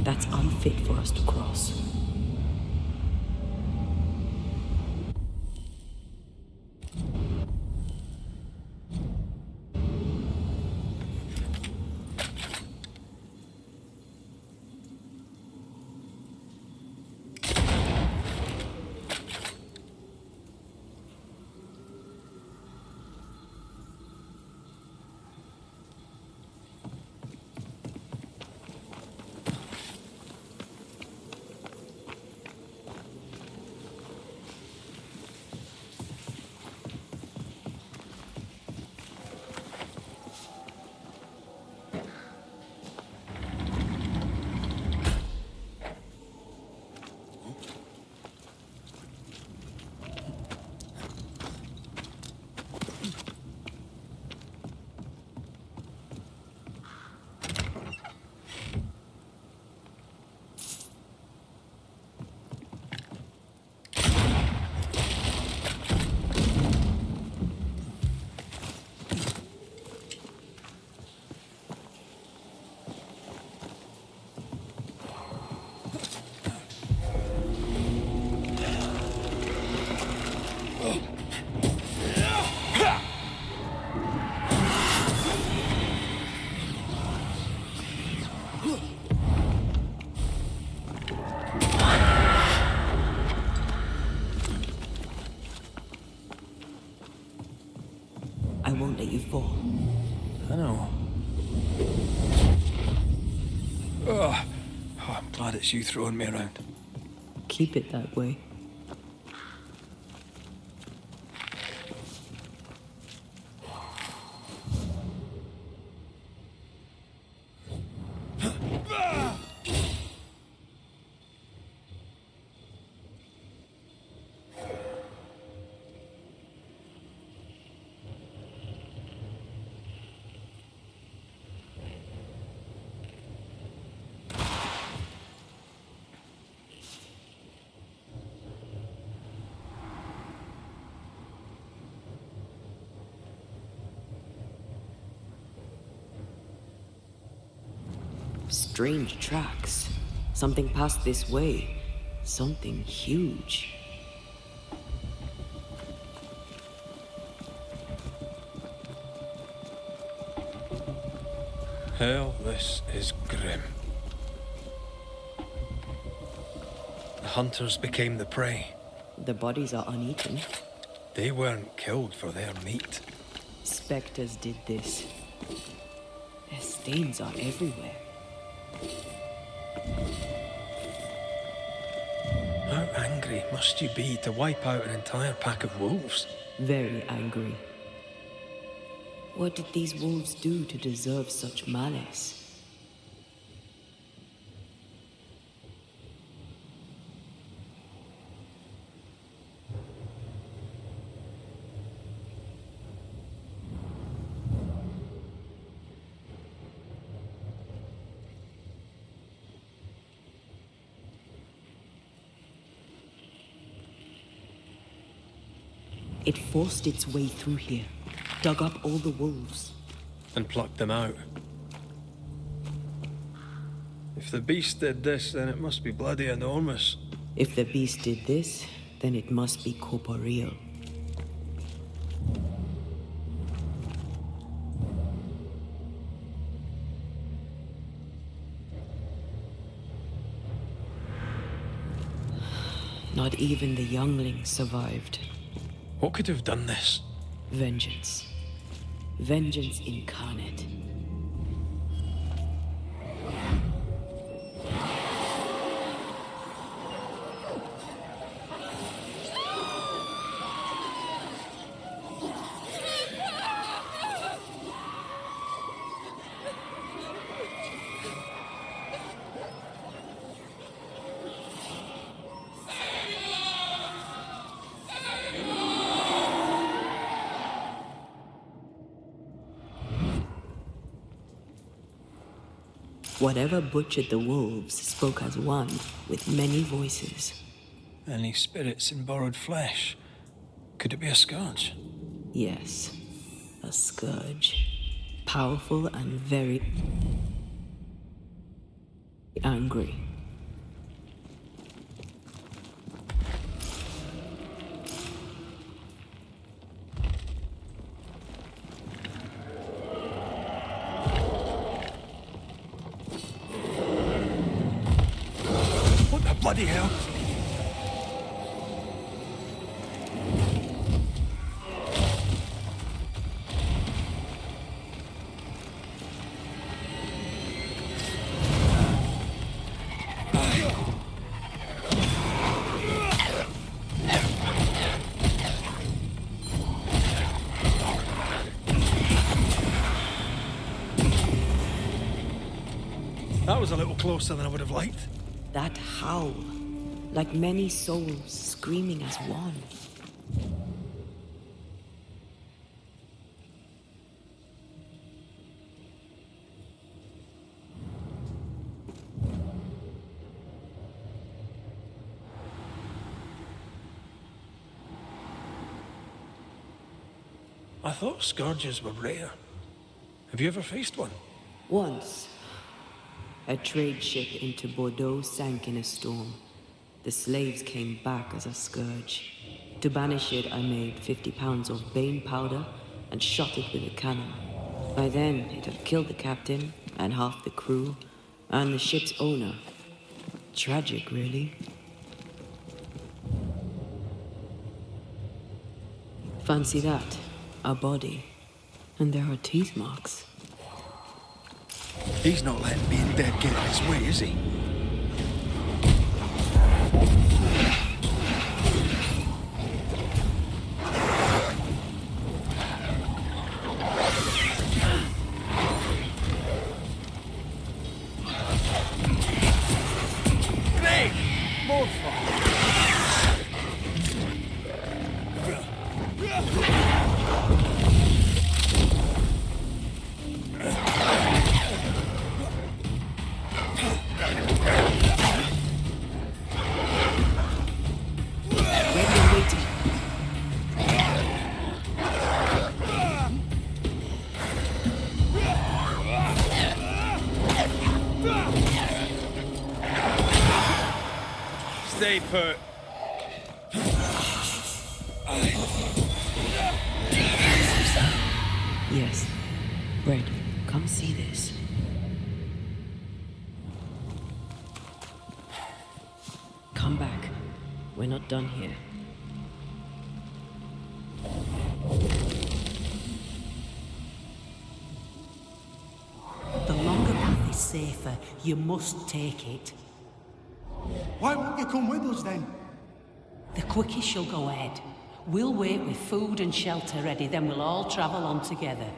that's unfit for us to cross. I won't let you fall. I know. Oh, I'm glad it's you throwing me around. Keep it that way. Strange tracks. Something passed this way. Something huge. Hell, this is grim. The hunters became the prey. The bodies are uneaten. They weren't killed for their meat. Spectres did this. Their stains are everywhere. How angry must you be to wipe out an entire pack of wolves? Very angry. What did these wolves do to deserve such malice? It forced its way through here, dug up all the wolves. And plucked them out. If the beast did this, then it must be bloody enormous. If the beast did this, then it must be corporeal. Not even the younglings survived. What could have done this? Vengeance. Vengeance incarnate. Whatever butchered the wolves spoke as one, with many voices. Any spirits in borrowed flesh? Could it be a scourge? Yes, a scourge. Powerful and very... angry. What the bloody hell? That was a little closer than I would have liked. That howl, like many souls screaming as one. I thought scourges were rare. Have you ever faced one? Once, a trade ship into Bordeaux sank in a storm. The slaves came back as a scourge. To banish it, I made 50 pounds of bane powder and shot it with a cannon. By then, it had killed the captain and half the crew and the ship's owner. Tragic, really. Fancy that. A body. And there are teeth marks. He's not letting being dead get in his way, is he? Great! More fun! Stay put. Yes. Red, come see this. Come back. We're not done here. The longer path is safer. You must take it. Why won't you come with us then? The quickest you'll go ahead. We'll wait with food and shelter ready, then we'll all travel on together.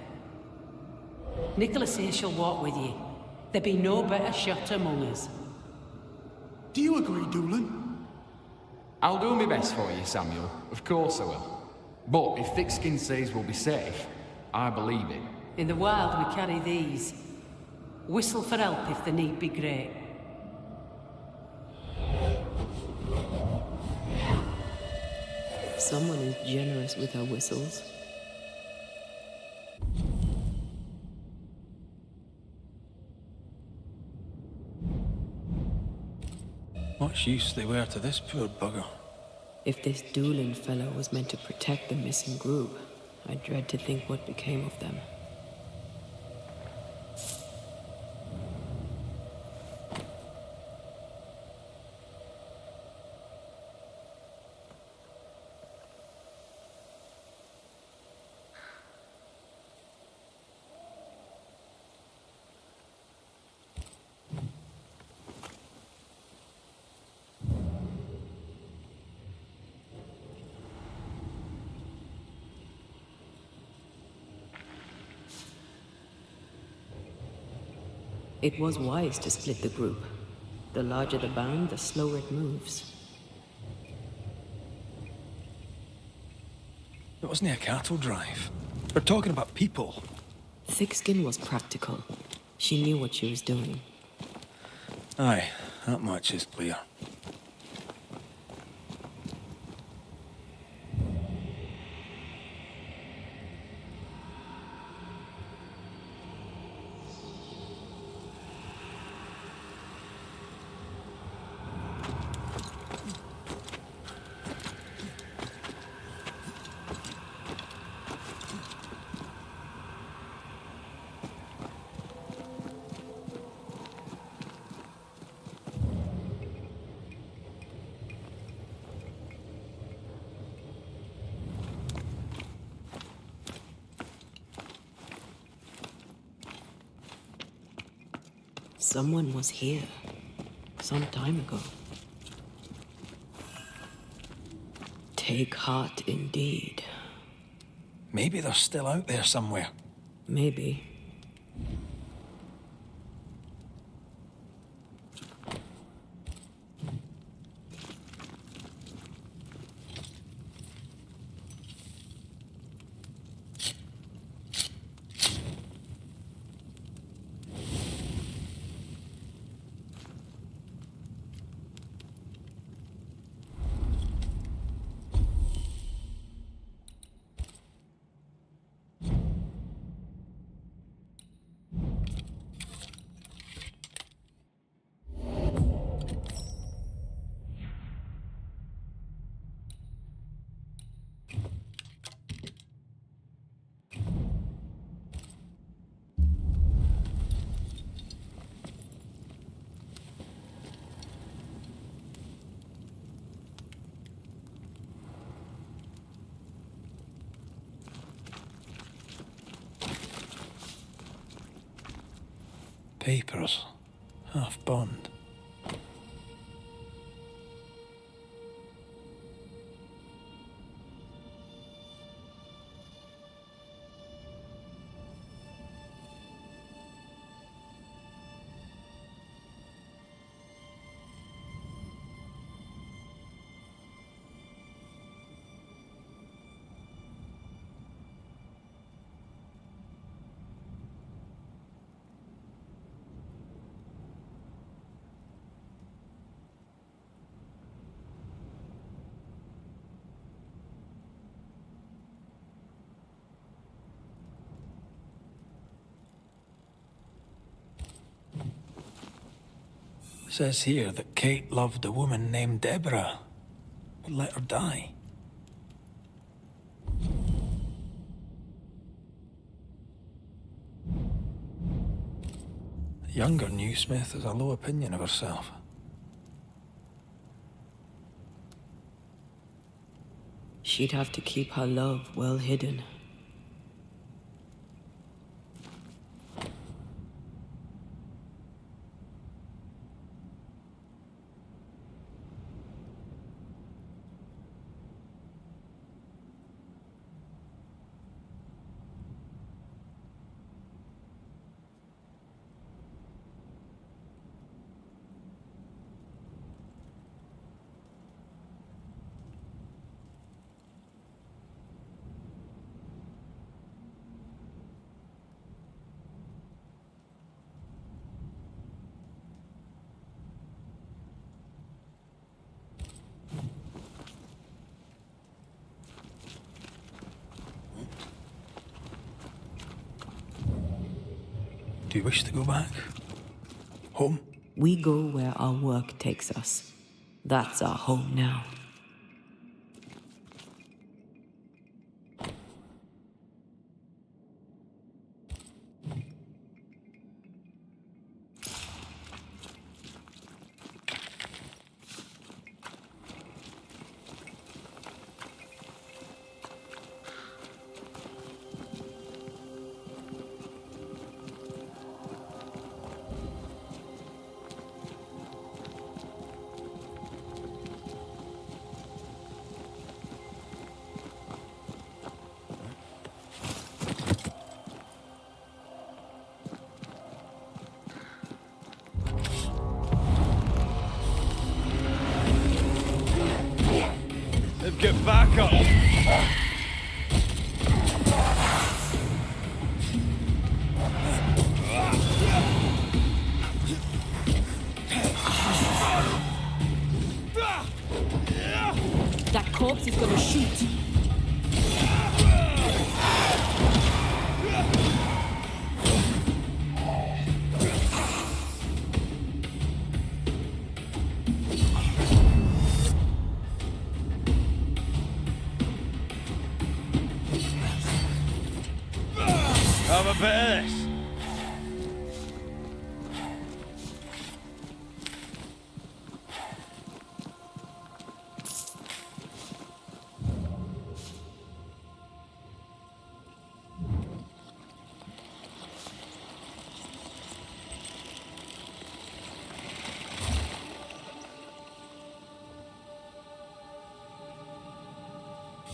Nicholas here shall walk with you. There be no better shot among us. Do you agree, Doolan? I'll do my best for you, Samuel. Of course I will. But if Thickskin says we'll be safe, I believe it. In the wild we carry these. Whistle for help if the need be great. Someone is generous with her whistles. Much use they were to this poor bugger. If this Doolan fellow was meant to protect the missing group, I dread to think what became of them. It was wise to split the group. The larger the band, the slower it moves. It wasn't a cattle drive. We're talking about people. Thickskin was practical. She knew what she was doing. Aye, that much is clear. Someone was here. Some time ago. Take heart indeed. Maybe they're still out there somewhere. Maybe. Papers. Half bond. Says here that Kate loved a woman named Deborah, but let her die. The younger Newsmith has a low opinion of herself. She'd have to keep her love well hidden. Do you wish to go back? Home? We go where our work takes us. That's our home now. Get back up! That corpse is gonna shoot. Have a bit of this.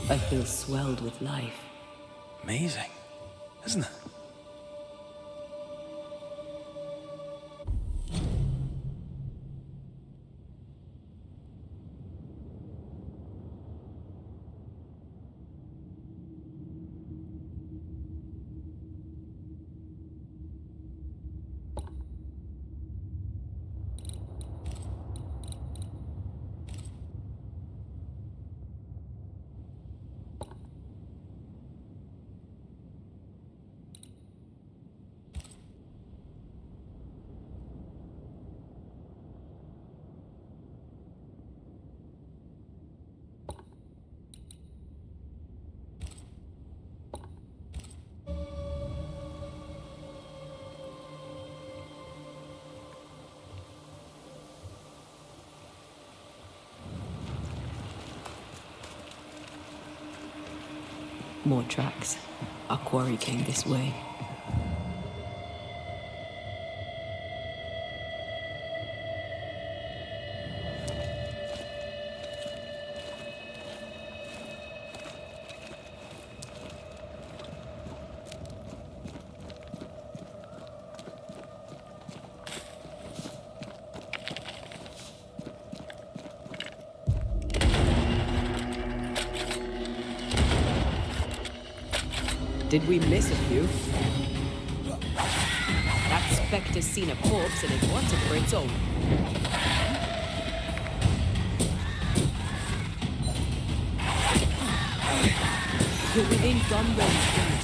I feel swelled with life. Amazing, isn't it? More tracks. Our quarry came this way. Did we miss a few? That spectre's seen a corpse and it wants it for its own. You're within gun range, Brent.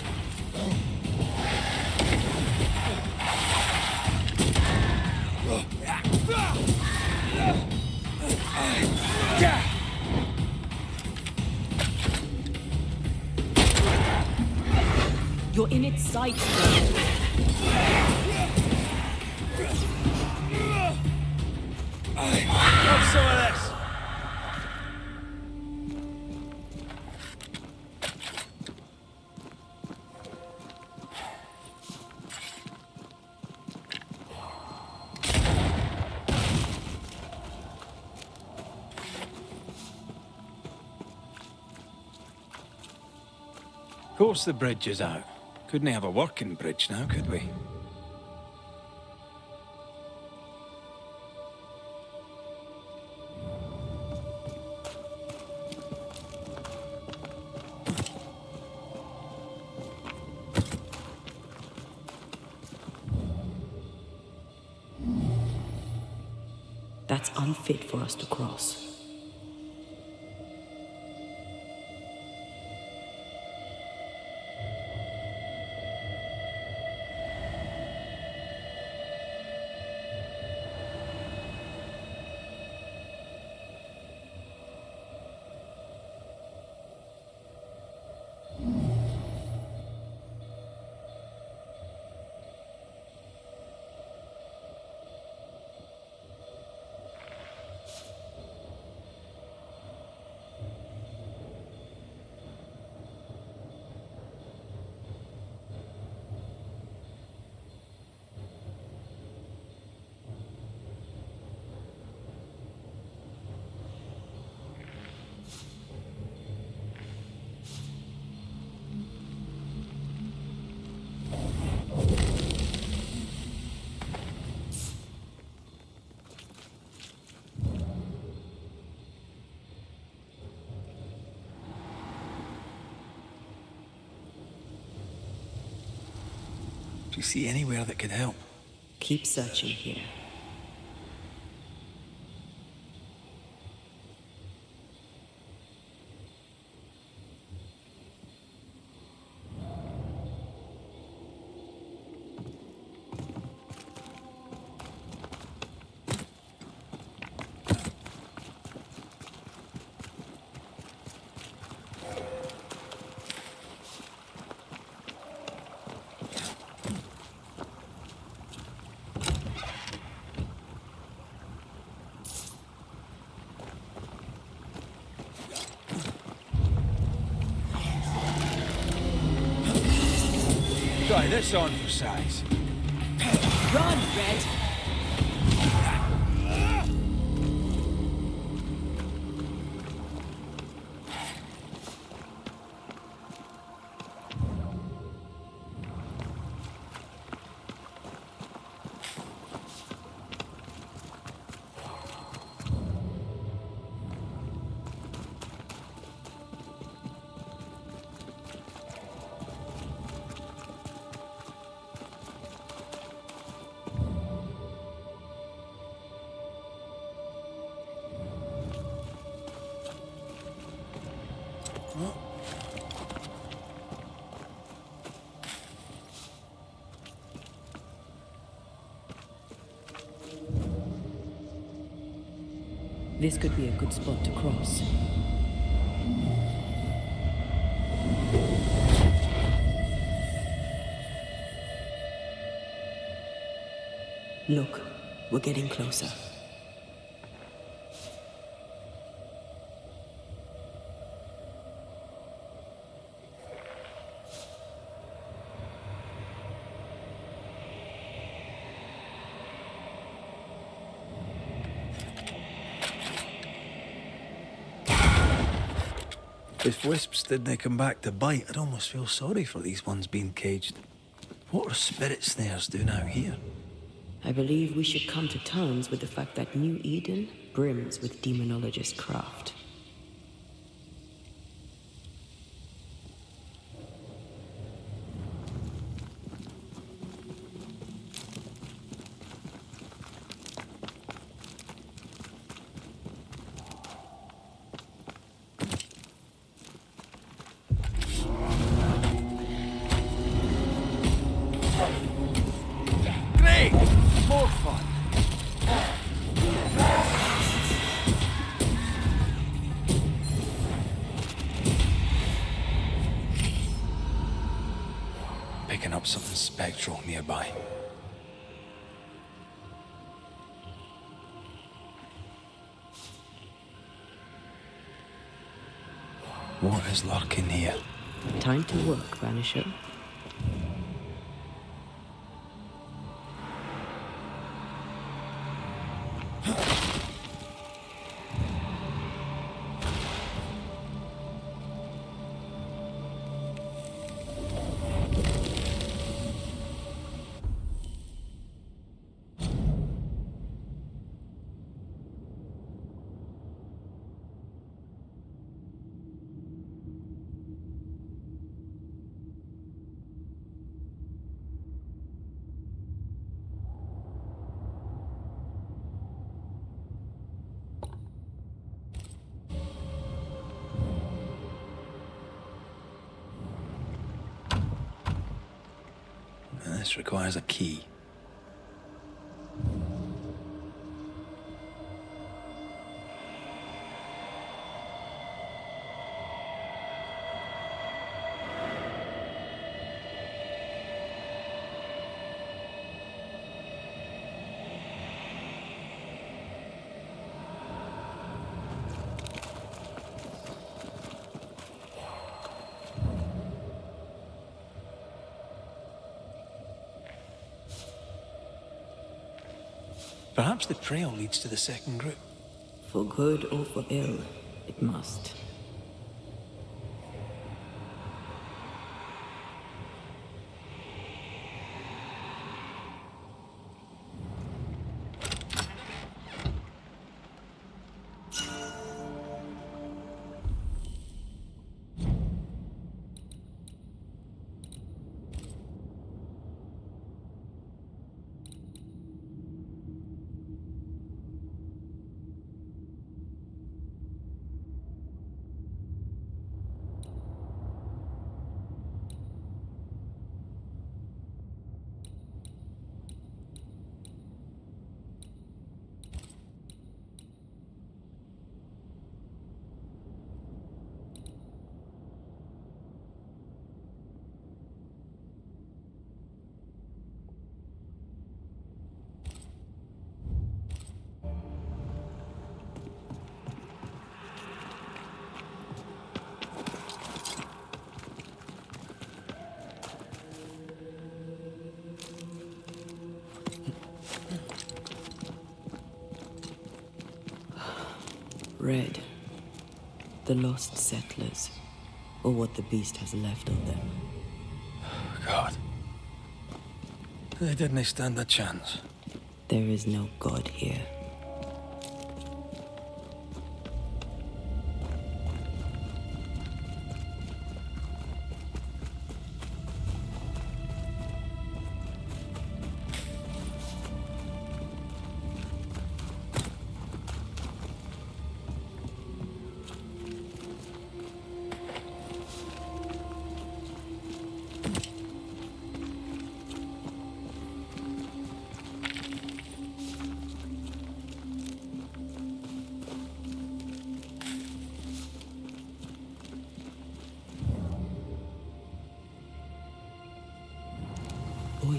You're in its sights, Brent. Have some of this! Of course the bridge is out. Couldn't have a working bridge now, could we? That's unfit for us to cross. Do you see anywhere that could help? Keep searching here. Try this on for size. Run, Red! This could be a good spot to cross. Look, we're getting closer. If wisps didn't come back to bite, I'd almost feel sorry for these ones being caged. What are spirit snares doing out here? I believe we should come to terms with the fact that New Eden brims with demonologist craft. Great! More fun! Picking up something spectral nearby. What is lurking here? Time to work, Banisher. This requires a key. Perhaps the trail leads to the second group. For good or for ill, it must. Red. The lost settlers, or what the beast has left of them. God. They didn't stand a chance. There is no God here.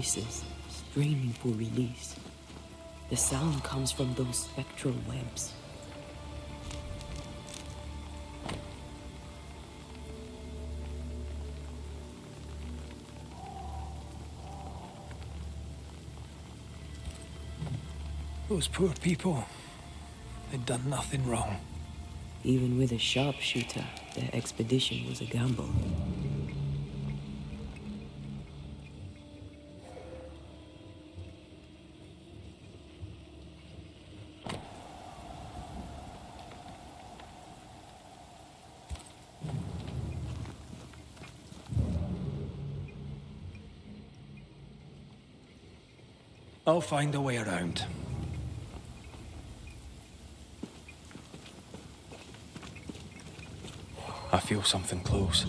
voices, straining for release. The sound comes from those spectral webs. Those poor people. They'd done nothing wrong. Even with a sharpshooter, their expedition was a gamble. I'll find a way around. I feel something close.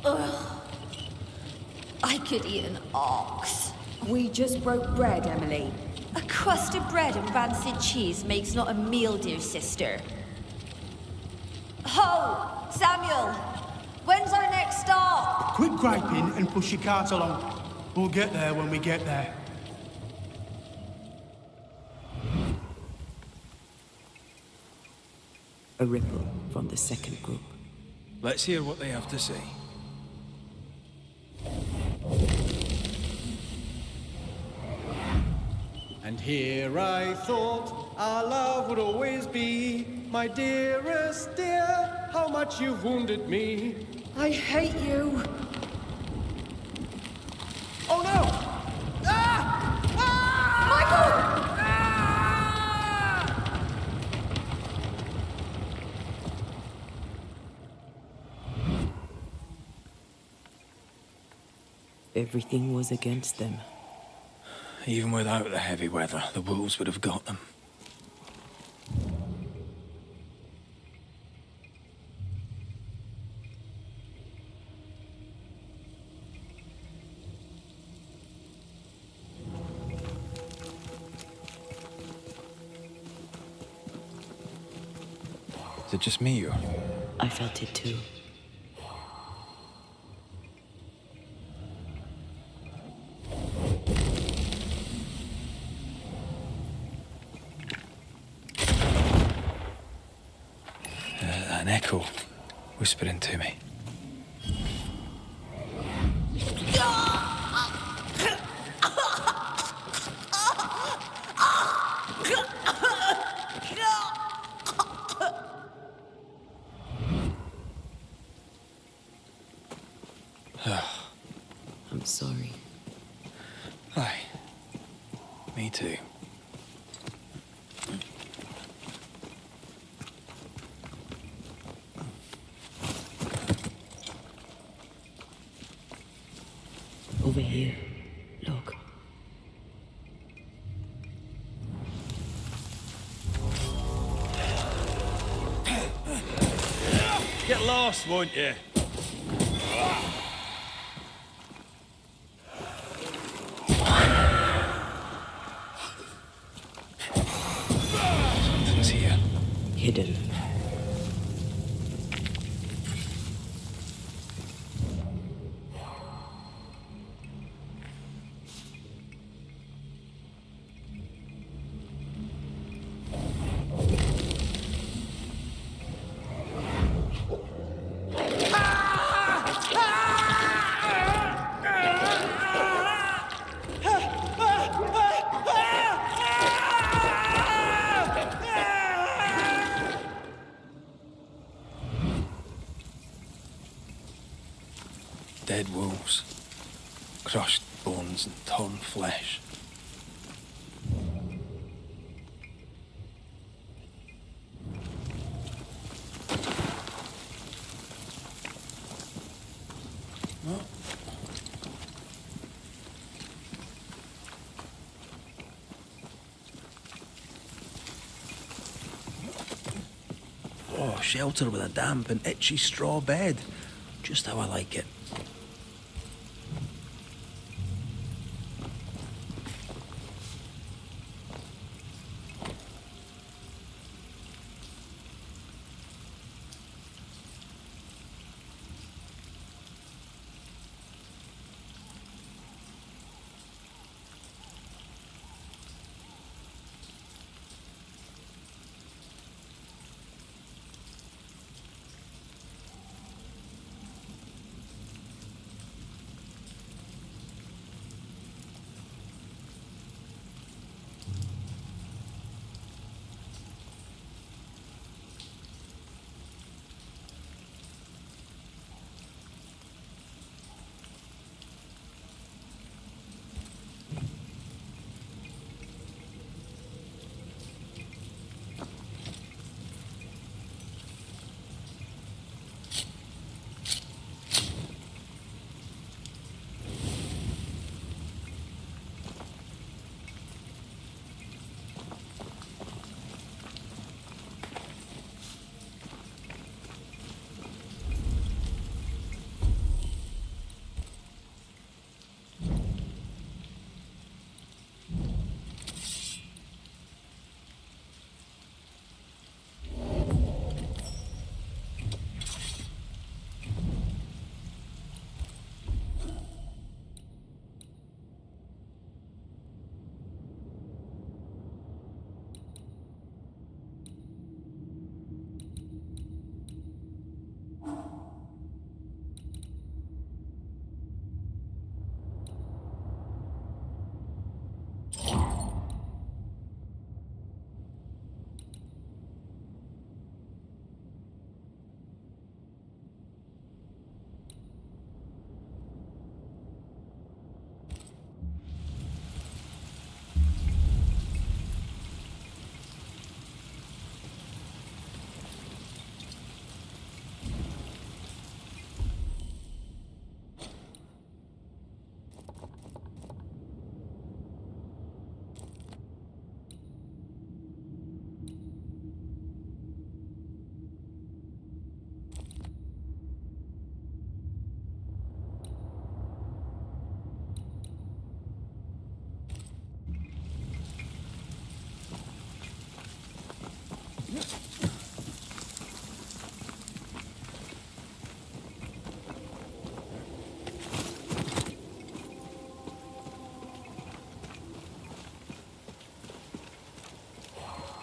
Ugh. I could eat an ox. We just broke bread, Emily. A crust of bread and rancid cheese makes not a meal, dear sister. Ho! Samuel! When's our next stop? Quit griping and push your cart along. We'll get there when we get there. A ripple from the second group. Let's hear what they have to say. And here I thought our love would always be, my dearest dear, how much you've wounded me. I hate you. Oh no! Ah! Everything was against them. Even without the heavy weather, the wolves would have got them. Is it just me, or? I felt it too. An echo whispering to me. I'm sorry. Aye. Me too. Over here. Look. Get lost, won't you? Something's here. Hidden. Dead wolves. Crushed bones and torn flesh. Oh, shelter with a damp and itchy straw bed. Just how I like it.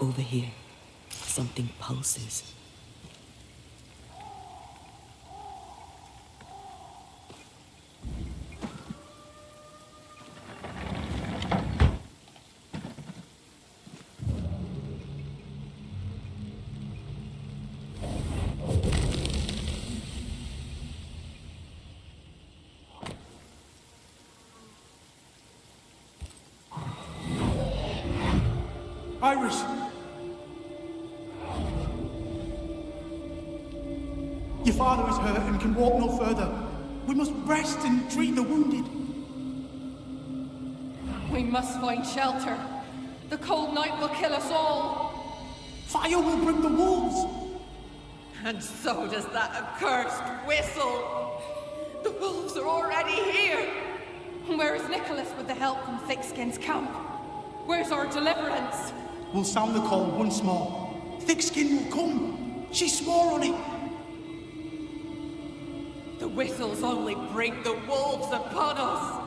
Over here, something pulses. Iris! Your father is hurt and can walk no further. We must rest and treat the wounded. We must find shelter. The cold night will kill us all. Fire will bring the wolves. And so does that accursed whistle. The wolves are already here. Where is Nicholas with the help from Thickskin's camp? Where's our deliverance? We'll sound the call once more. Thickskin will come. She swore on it. The whistles only bring the wolves upon us.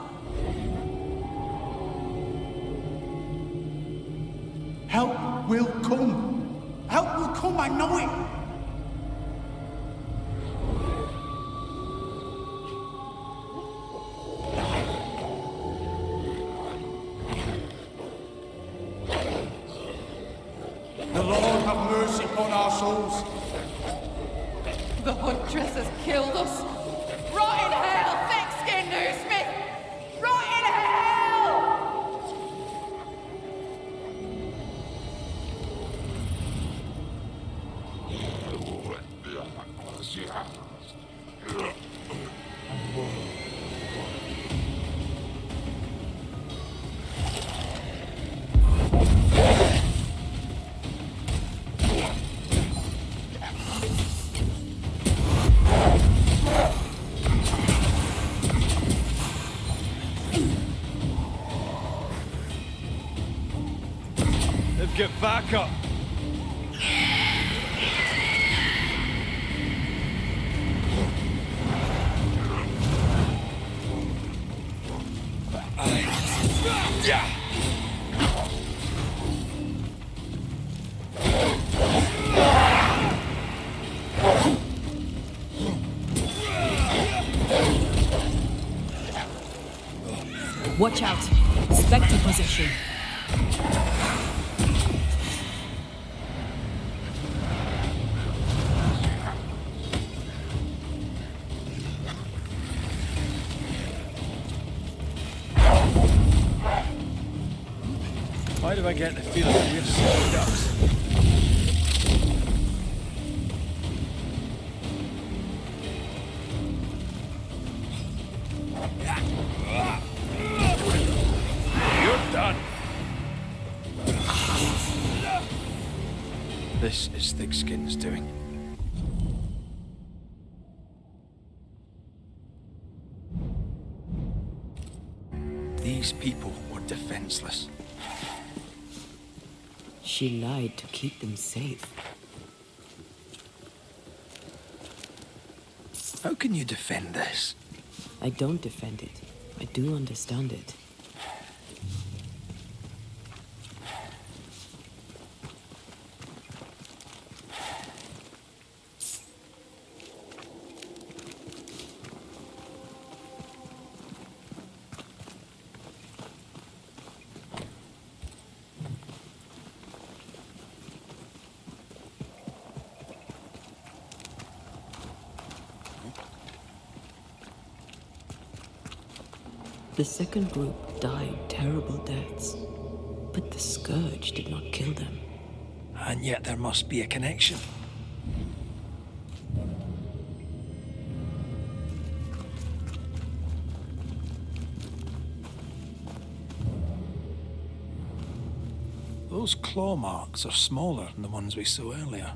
Help will come. Help will come, I know it. The Lord have mercy upon our souls. The huntress has killed us. Rot in hell, thick-skinned Newsmith! Rot in hell! Get back up! Yeah! Watch out! Spectre possession. Why do I get the feeling that we're slow ducks? You're done. This is Thickskin's doing. These people were defenseless. She lied to keep them safe. How can you defend this? I don't defend it. I do understand it. The second group died terrible deaths, but the scourge did not kill them. And yet there must be a connection. Those claw marks are smaller than the ones we saw earlier.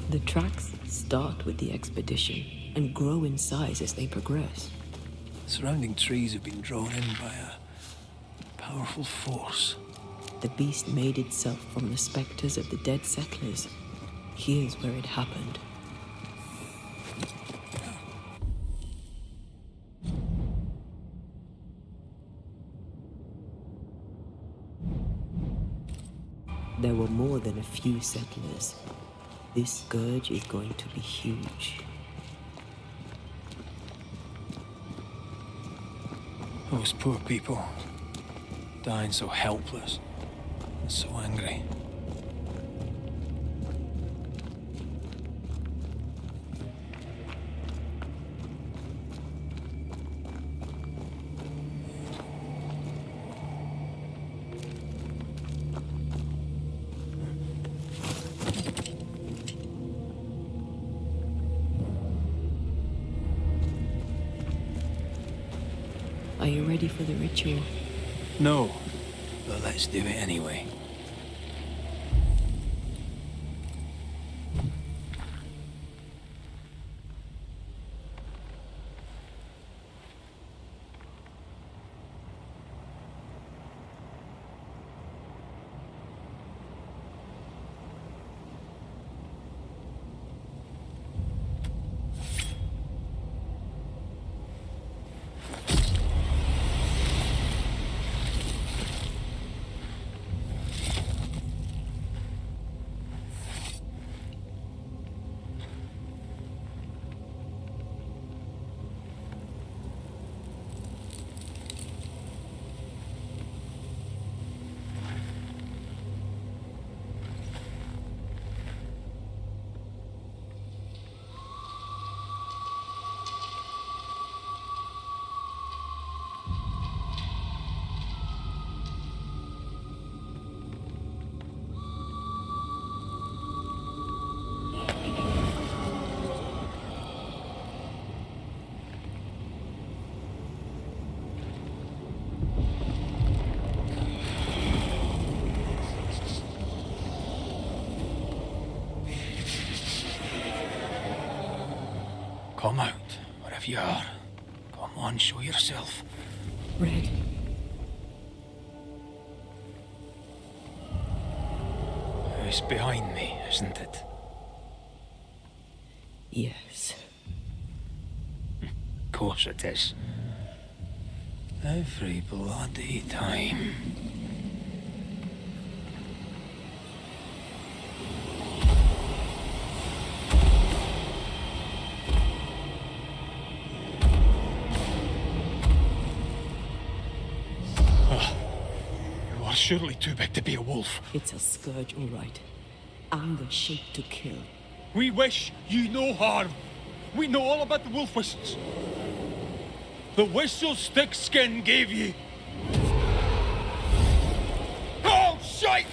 The tracks start with the expedition and grow in size as they progress. Surrounding trees have been drawn in by a powerful force. The beast made itself from the specters of the dead settlers. Here's where it happened. There were more than a few settlers. This scourge is going to be huge. Those poor people, dying so helpless and so angry. Are you ready for the ritual? No, but let's do it anyway. Come out, wherever you are. Come on, show yourself. Red. It's behind me, isn't it? Yes. Of course it is. Every bloody time. You are surely too big to be a wolf. It's a scourge, all right. Anger shaped to kill. We wish you no harm. We know all about the wolf whistles. The whistle Stickskin gave you. Oh, shite!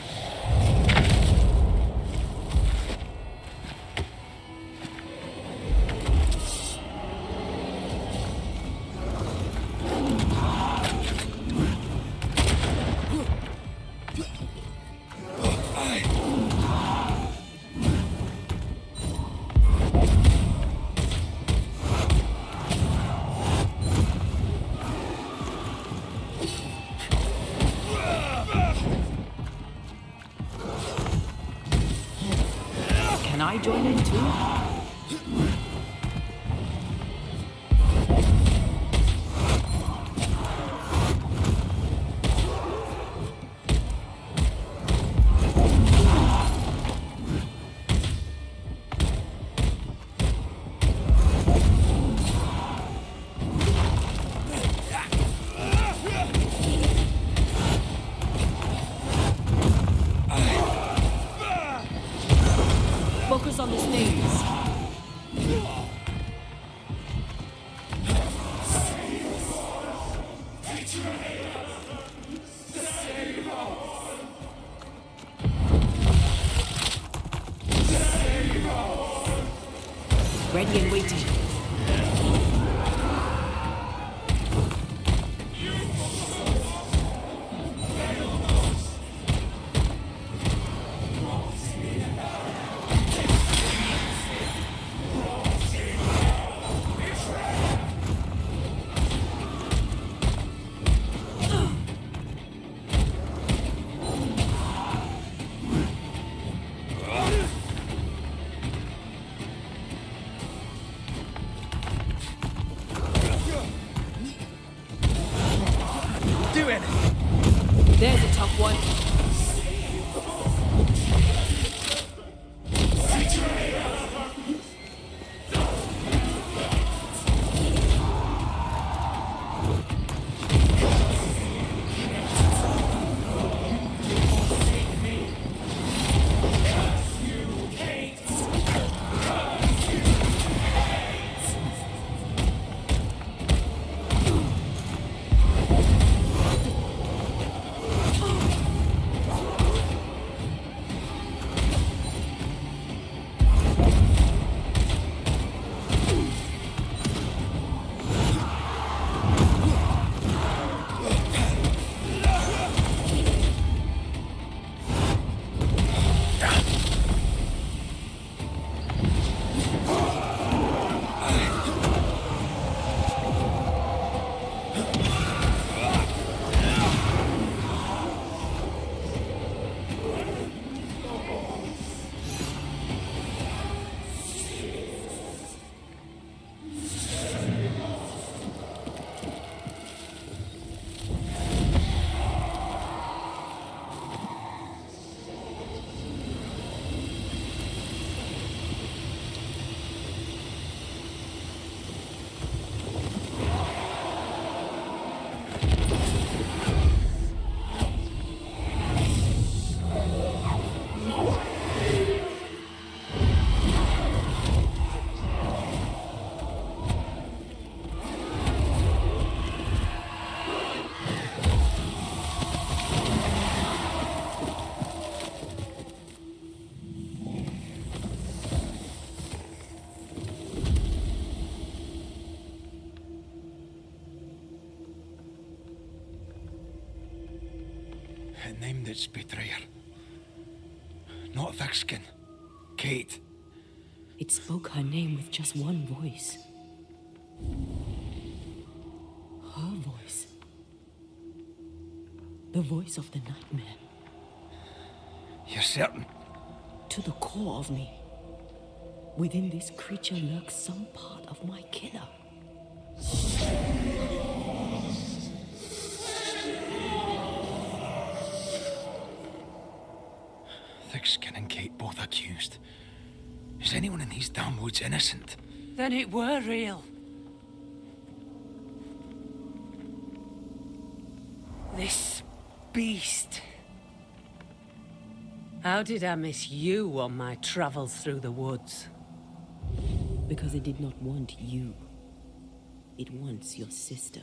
Can I join in too? Focus on the snails. Ready and waiting. named its betrayer. Not Thickskin. Kate. It spoke her name with just one voice. Her voice. The voice of the nightmare. You're certain? To the core of me. Within this creature lurks some part of my killer. Thickskin and Kate both accused. Is anyone in these damn woods innocent? Then it were real. This beast. How did I miss you on my travels through the woods? Because it did not want you. It wants your sister.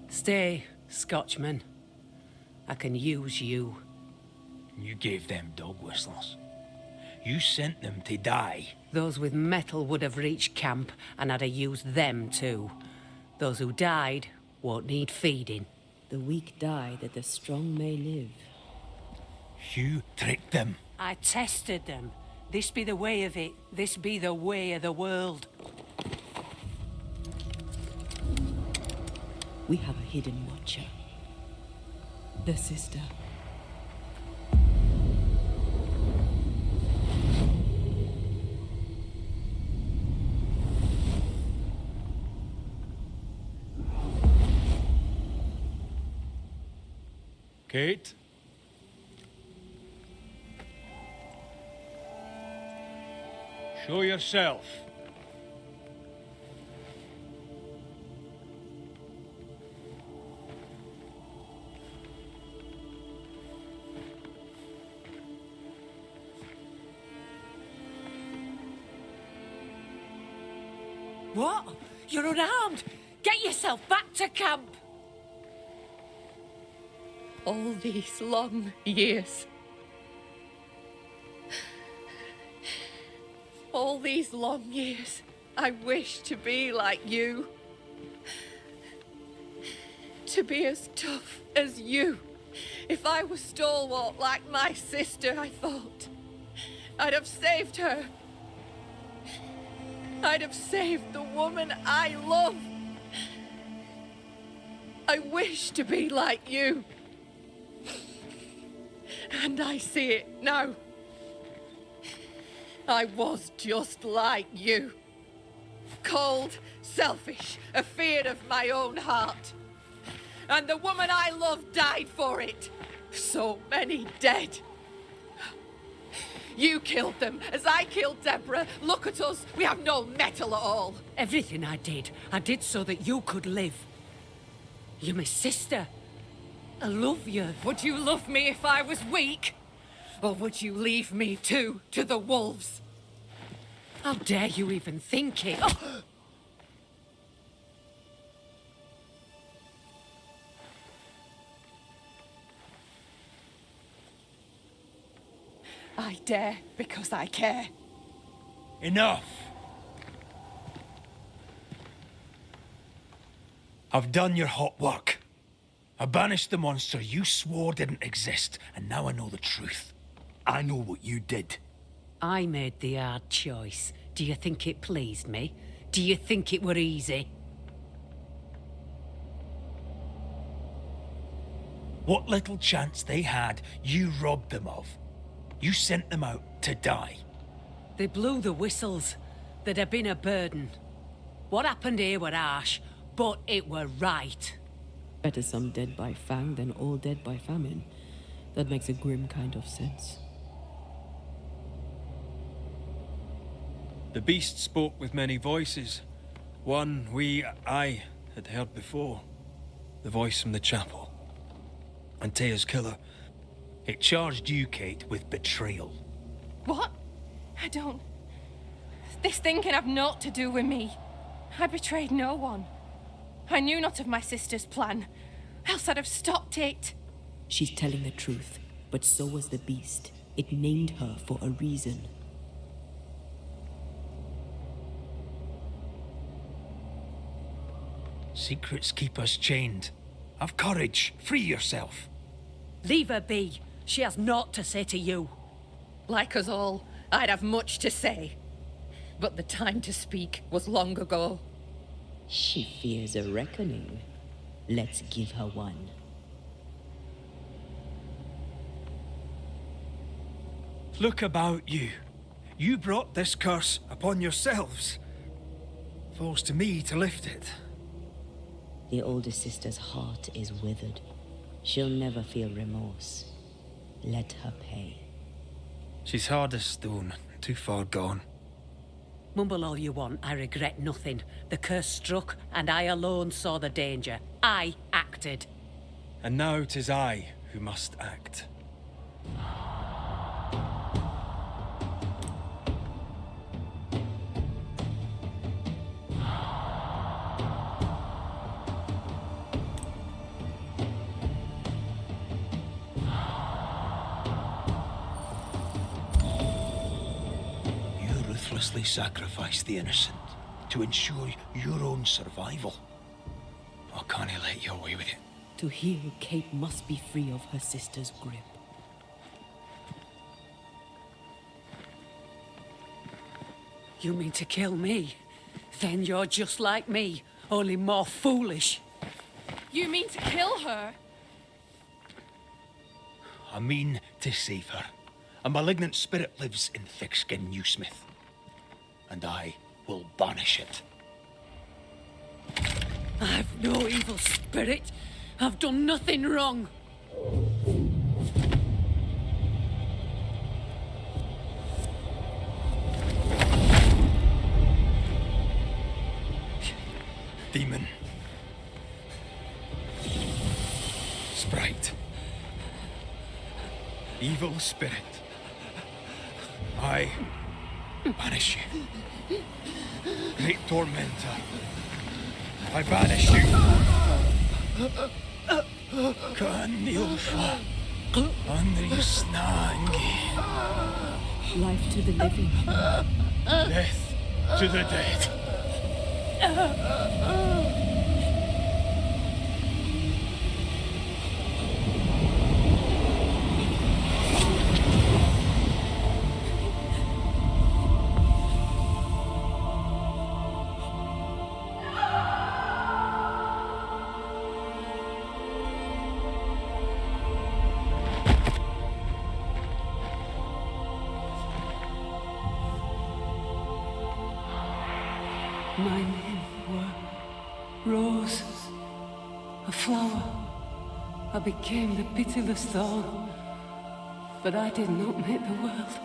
Stay, Scotchman. I can use you. You gave them dog whistles. You sent them to die. Those with metal would have reached camp, and I'd have used them too. Those who died won't need feeding. The weak die that the strong may live. You tricked them. I tested them. This be the way of it. This be the way of the world. We have a hidden watcher. The sister. Kate? Show yourself. What? You're unarmed! Get yourself back to camp! All these long years. All these long years, I wish to be like you. To be as tough as you. If I was stalwart like my sister, I thought, I'd have saved her. I'd have saved the woman I love. I wish to be like you. And I see it now. I was just like you. Cold, selfish, afeard of my own heart. And the woman I loved died for it. So many dead. You killed them, as I killed Deborah. Look at us, we have no metal at all. Everything I did so that you could live. You're my sister. I love you. Would you love me if I was weak? Or would you leave me too to the wolves? How dare you even think it? Oh! I dare because I care. Enough! I've done your hot work. I banished the monster you swore didn't exist, and now I know the truth. I know what you did. I made the hard choice. Do you think it pleased me? Do you think it were easy? What little chance they had, you robbed them of. You sent them out to die. They blew the whistles. They'd have been a burden. What happened here were harsh, but it were right. Better some dead by fang than all dead by famine. That makes a grim kind of sense. The beast spoke with many voices. One I had heard before. The voice from the chapel. Antea's killer. It charged you, Kate, with betrayal. What? I don't... This thing can have naught to do with me. I betrayed no one. I knew not of my sister's plan, else I'd have stopped it. She's telling the truth, but so was the beast. It named her for a reason. Secrets keep us chained. Have courage. Free yourself. Leave her be. She has naught to say to you. Like us all, I'd have much to say. But the time to speak was long ago. She fears a reckoning. Let's give her one. Look about you. You brought this curse upon yourselves. Falls to me to lift it. The older sister's heart is withered. She'll never feel remorse. Let her pay. She's hard as stone, too far gone. Mumble all you want, I regret nothing. The curse struck, and I alone saw the danger. I acted. And now 'tis I who must act. Ruthlessly sacrifice the innocent to ensure your own survival. I can't let you away with it. To hear, Kate must be free of her sister's grip. You mean to kill me? Then you're just like me, only more foolish. You mean to kill her? I mean to save her. A malignant spirit lives in thick-skinned Newsmith, and I will banish it. I've no evil spirit. I've done nothing wrong. Demon. Sprite. Evil spirit. I banish you. Great tormentor. I banish you. Kanilfa. Andrisnangi. Life to the living. Death to the dead. My name were Rose, a flower. I became the pitiless thorn. But I did not make the world.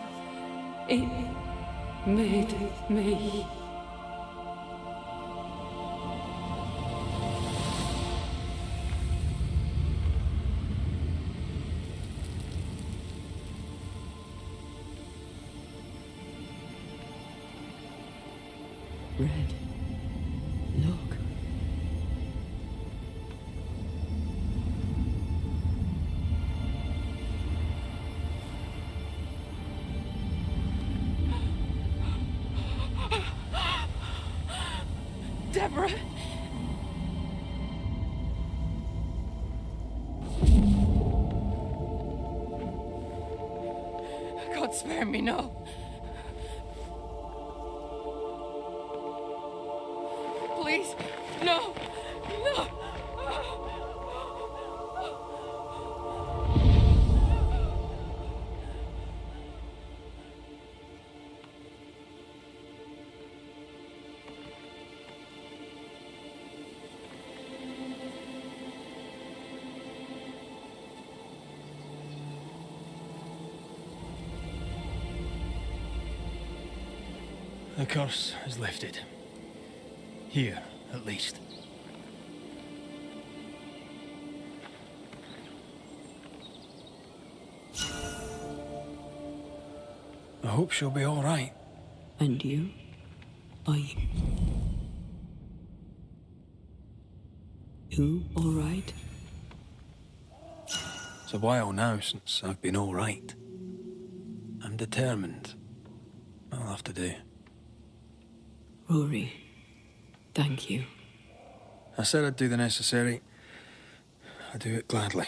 It made me. Red. Look. Deborah! God spare me, no. Please, no, no. The curse is lifted. Here, at least. I hope she'll be all right. And you? Are you? You all right? It's a while now since I've been all right. I'm determined. I'll have to do. Rory, thank you. I said I'd do the necessary. I do it gladly.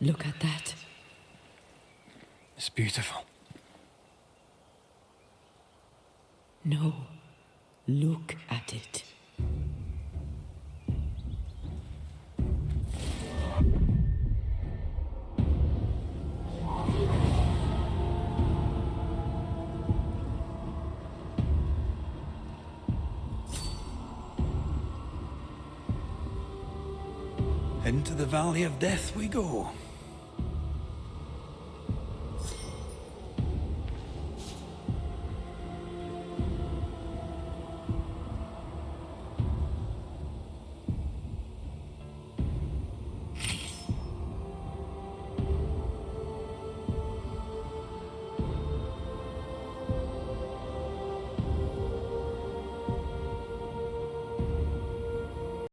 Look at that. It's beautiful. No. Look at it. Into the Valley of Death we go.